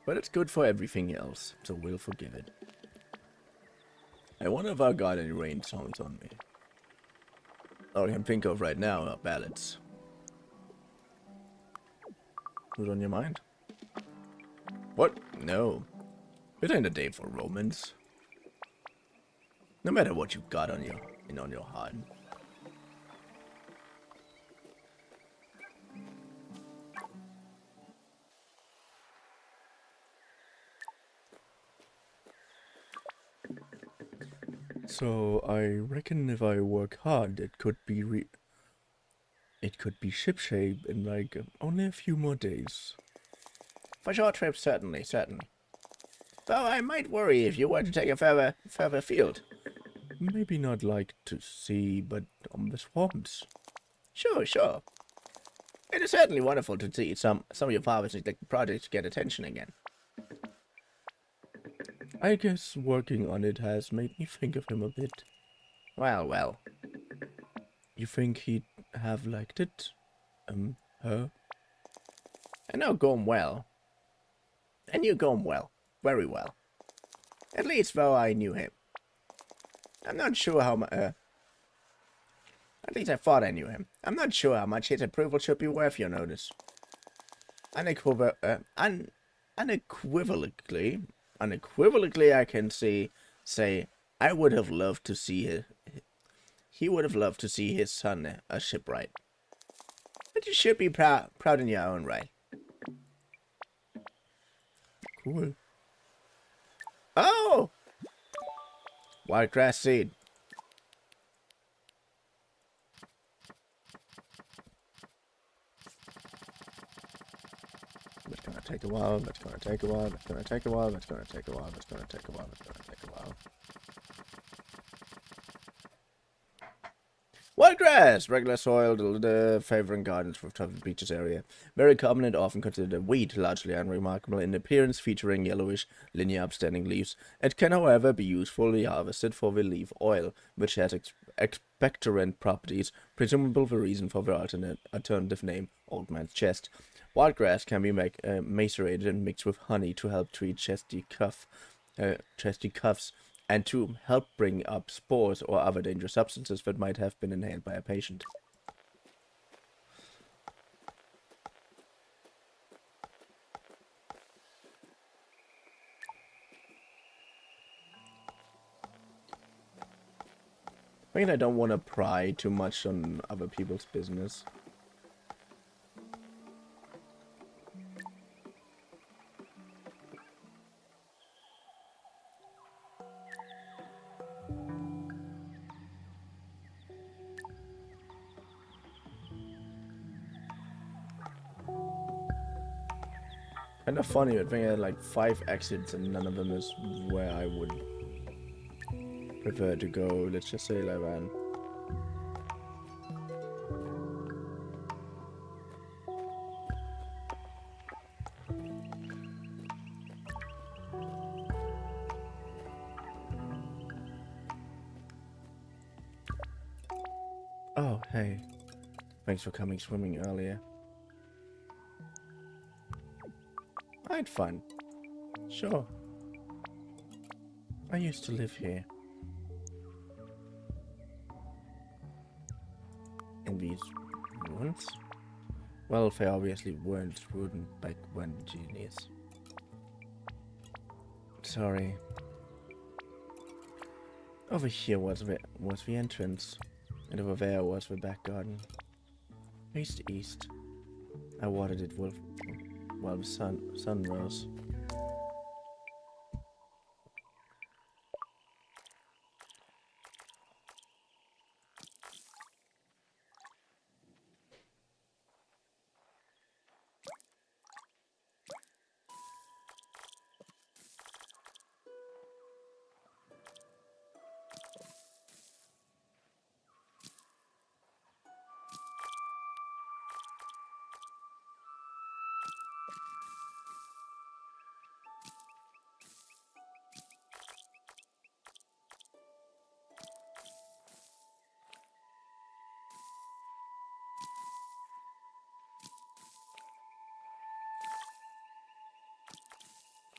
But it's good for everything else, so we'll forgive it. I wonder if I got any rain songs on me. All I can think of right now are ballads. Who's on your mind? What? No. It ain't a day for romance. No matter what you got on your heart. So I reckon if I work hard, it could be shipshape in like only a few more days. For short trips, certainly. Though I might worry if you were to take a further field. Maybe not like to sea, but on the swamps. Sure. It is certainly wonderful to see some of your father's neglected projects get attention again. I guess working on it has made me think of him a bit. Well. You think he'd have liked it? Her? I know going well. And you going well. Very well. At least though I knew him. I'm not sure how At least I thought I knew him. I'm not sure how much his approval should be worth your notice. Unequivocally, I can say, I would have loved to see he would have loved to see his son a shipwright. But you should be proud in your own right. Cool. Oh! Wild grass seed. It's gonna take a while, it's gonna take a while, it's gonna take a while, it's gonna take a while, it's gonna take a while, it's gonna take a while. Wild grass! Regular soil, favouring gardens for the beaches area. Very common and often considered a weed, largely unremarkable in appearance, featuring yellowish, linear upstanding leaves. It can, however, be usefully harvested for the leaf oil, which has expectorant properties, presumably the reason for the alternative name, Old Man's Chest. Wild grass can be macerated and mixed with honey to help treat chesty coughs, and to help bring up spores or other dangerous substances that might have been inhaled by a patient. I mean, I don't want to pry too much on other people's business. Kind of funny, I think I had like 5 exits and none of them is where I would prefer to go. Let's just say 11. Oh, hey. Thanks for coming swimming earlier. I had fun. Sure. I used to live here. In these ruins? Well, they obviously weren't ruined back when, genius. Sorry. Over here was the entrance, and over there was the back garden. Faced east. I watered it while the sun rose.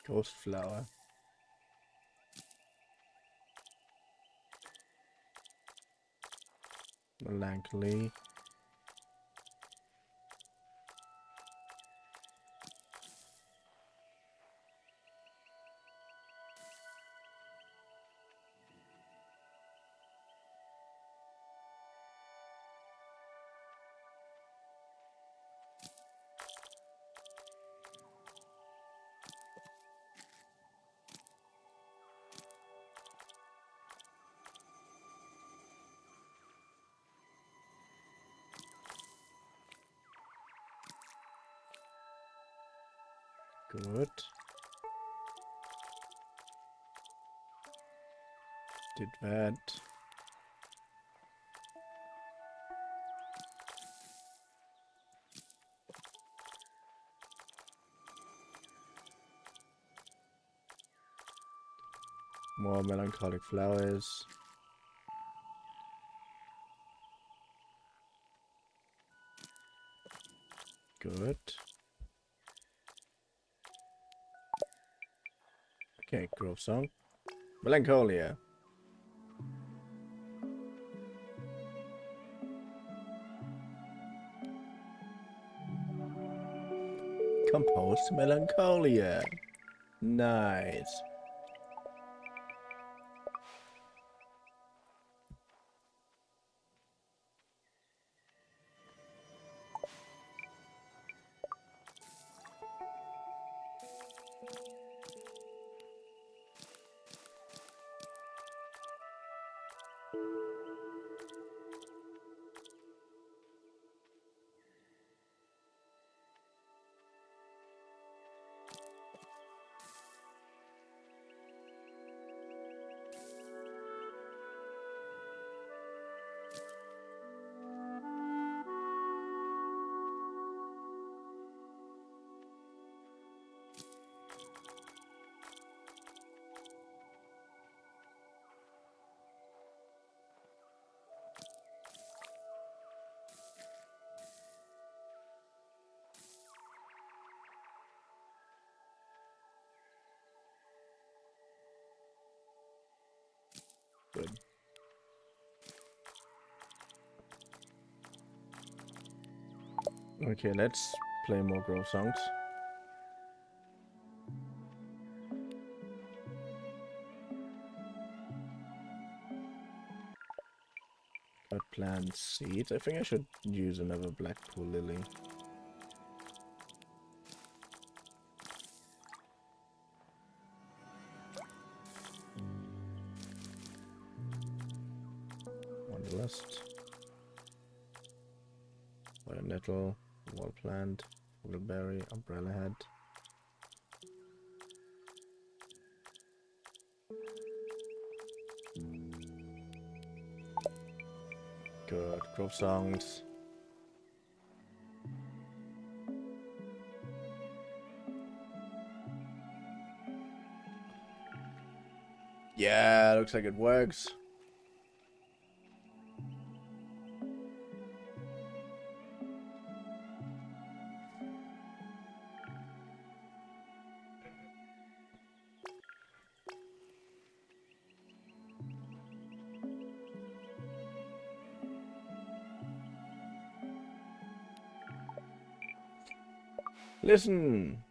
Ghost flower. Melancholy. Good. Did that. More melancholic flowers. Good. Okay, grove song. Melancholia. composed melancholia. Nice. Good. Okay, let's play more Grove songs. Got plant seeds. I think I should use another Blackpool lily. Wanderlust. Fire nettle, wall plant, blueberry, umbrella head. Good. Grove songs. Yeah, looks like it works. Listen.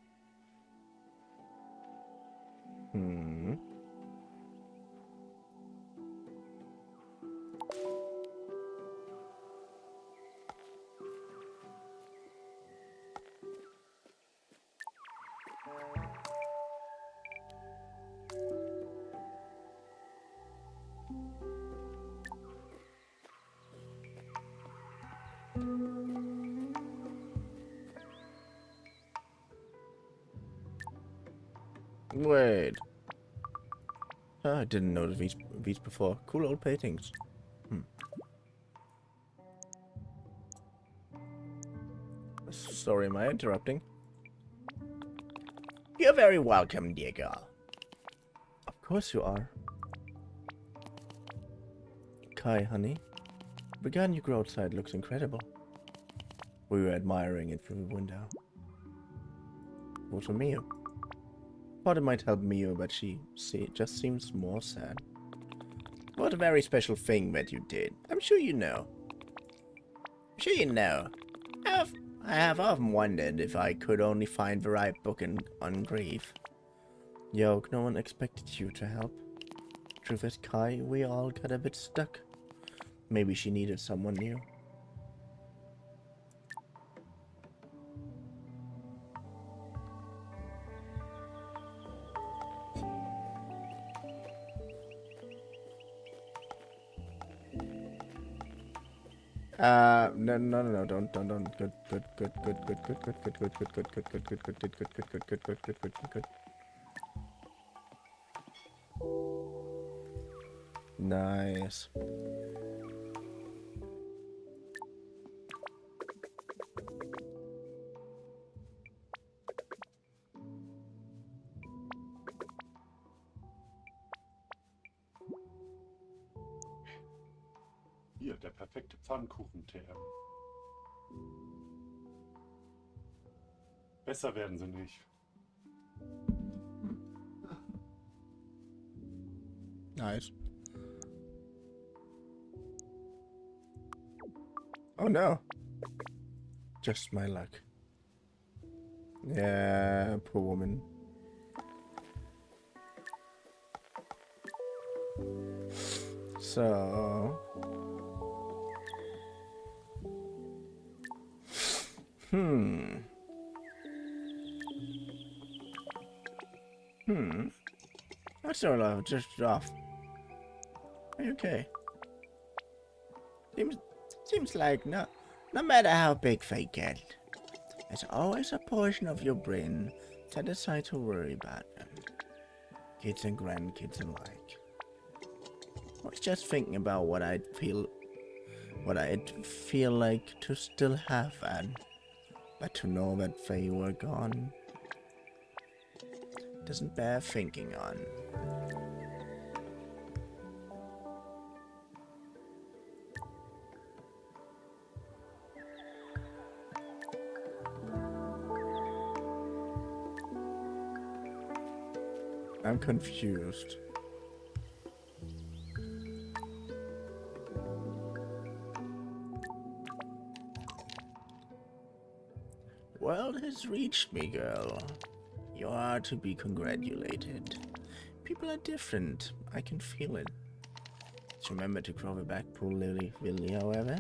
Wait. I didn't know these before. Cool old paintings. Sorry, am I interrupting? You're very welcome, dear girl. Of course you are. Kai, honey. The garden you grew outside looks incredible. We were admiring it through the window. Also Mio. Thought it might help Mio, but she just seems more sad. What a very special thing that you did. I'm sure you know. I have often wondered if I could only find the right book on grief. Yoke, no one expected you to help. Truth is, Kai, we all got a bit stuck. Maybe she needed someone new. No, don't. Good. Nice. Hier, der perfekte Pfannkuchen-TM. Besser werden sie nicht. Nice. Oh no. Just my luck. Yeah, poor woman. So... That's all right, just off. Are you okay? Seems like no matter how big they get, there's always a portion of your brain set aside to worry about them. Kids and grandkids alike. I was just thinking about what I'd feel like to still have and but to know that they were gone doesn't bear thinking on. I'm confused. World has reached me, girl. You are to be congratulated. People are different. I can feel it. Just remember to grow the back pool lily, however,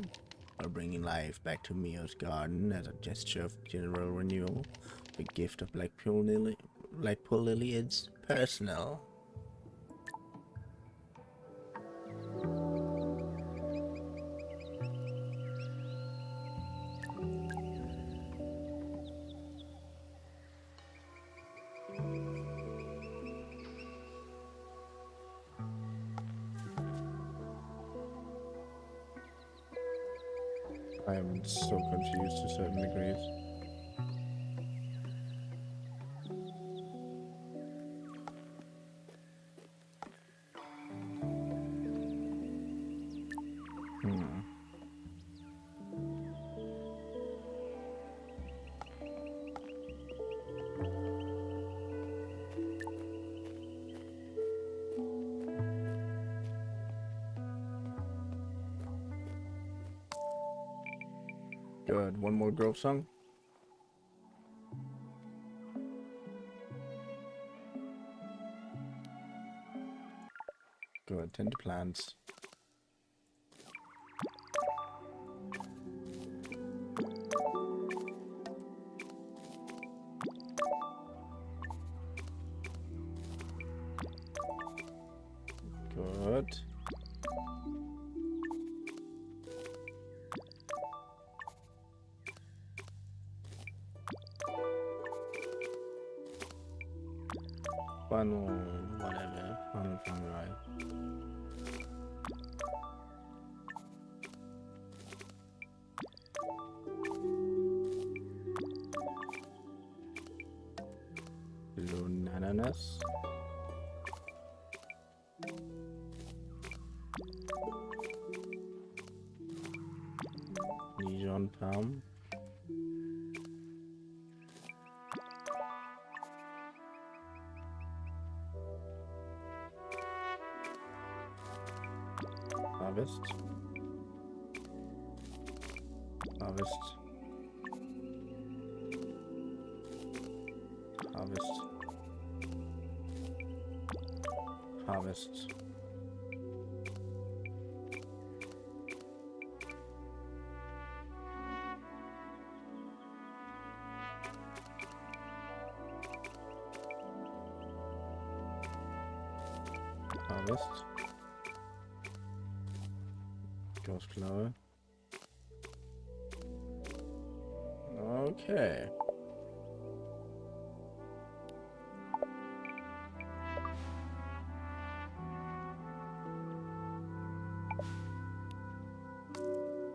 while bringing life back to Mio's garden as a gesture of general renewal. The gift of Blackpool Lily is personal. I am so confused to certain degrees. Good. One more grove song. Good. Tend to plants. Good. Funnel, whatever. Funnel, right. Ananas. Dijon palm. Harvest. Harvest. Harvest. Harvest. Harvest. Ghost flower. Okay.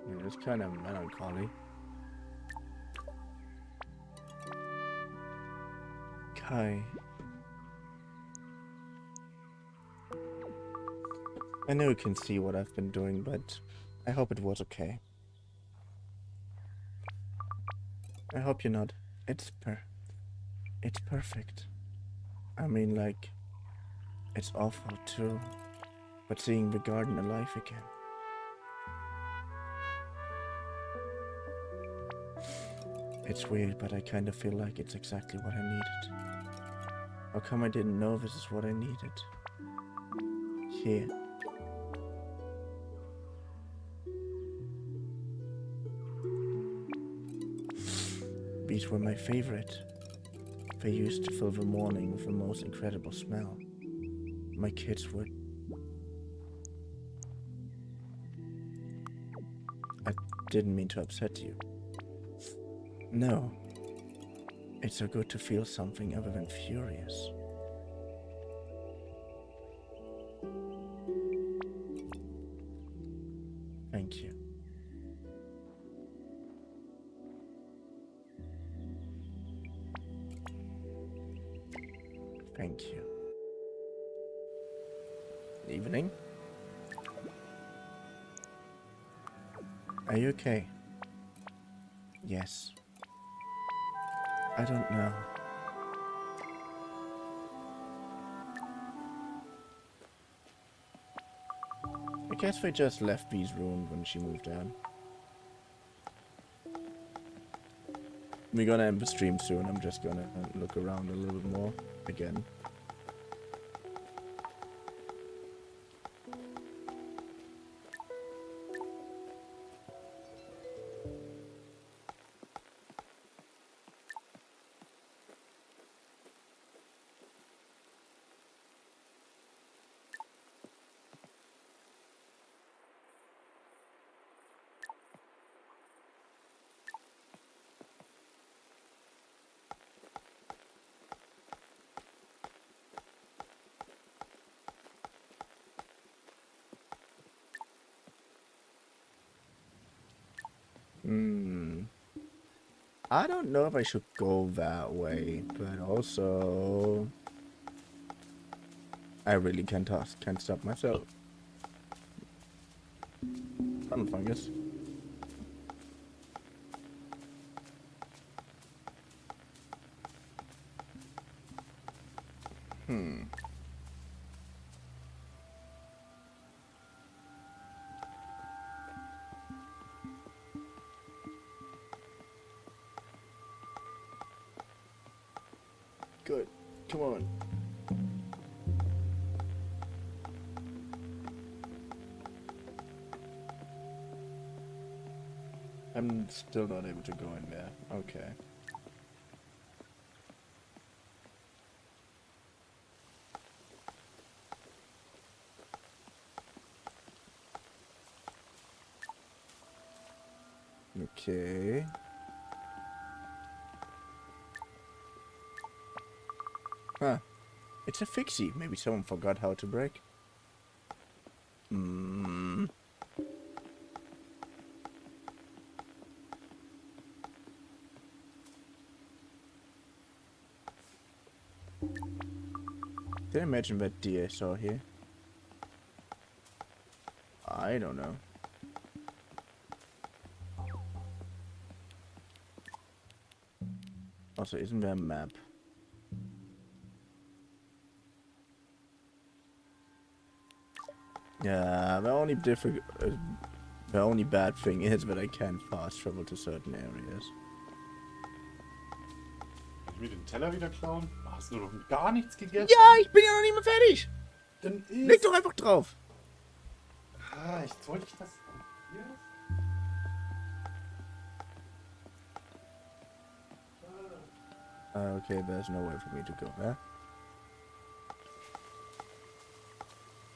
Yeah, it's kind of melancholy. Kai. I know you can see what I've been doing, but I hope it was okay. I hope you're not. It's perfect. I mean, like, it's awful too, but seeing the garden alive again. It's weird, but I kind of feel like it's exactly what I needed. How come I didn't know this is what I needed? Here. These were my favorite. They used to fill the morning with the most incredible smell. My kids would... I didn't mean to upset you. No. It's so good to feel something other than furious. Thank you. Thank you. Evening? Are you okay? Yes. I don't know. I guess they just left these ruined when she moved out. We're gonna end the stream soon. I'm just gonna look around a little bit more again. I don't know if I should go that way, but also I really can't stop myself. Fun fungus. Good. Come on. I'm still not able to go in there. Okay. Okay. Huh. It's a fixie. Maybe someone forgot how to break. Did I imagine that deer I saw here? I don't know. Also, isn't there a map? Yeah, the only bad thing is that I can't fast travel to certain areas. Kann ich mir den Teller wieder klauen? Hast du noch gar nichts gegessen? Ja, ich bin ja noch nicht mehr fertig. Dann Leg doch einfach drauf. Ah, wollte ich das hier? Okay, there's no way for me to go there.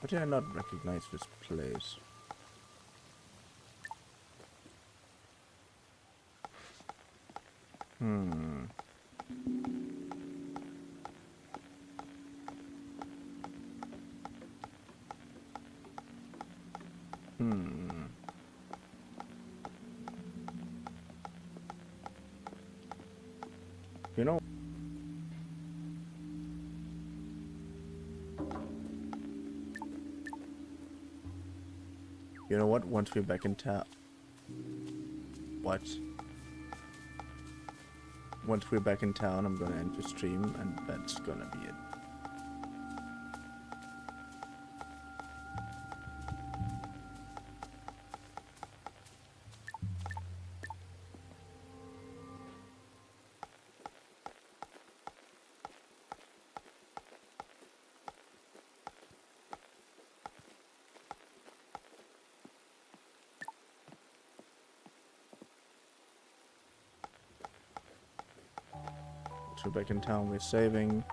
How did I not recognize this place? You know... You know what? Once we're back in town... What? Once we're back in town, I'm gonna end the stream, and that's gonna be it. we're back in town, we're saving.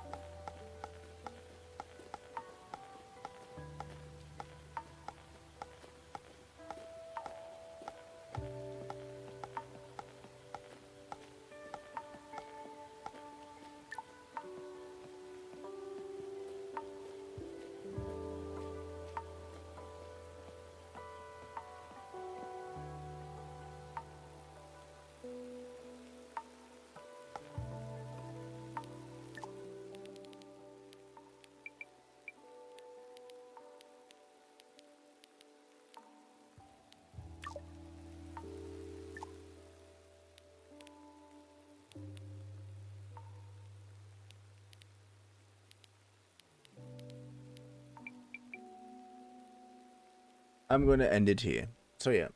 I'm gonna end it here. So yeah,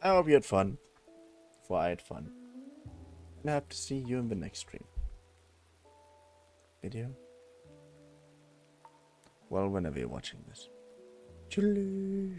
I hope you had fun. For I had fun. And I hope to see you in the next stream. Video? Well, whenever you're watching this. Chilly.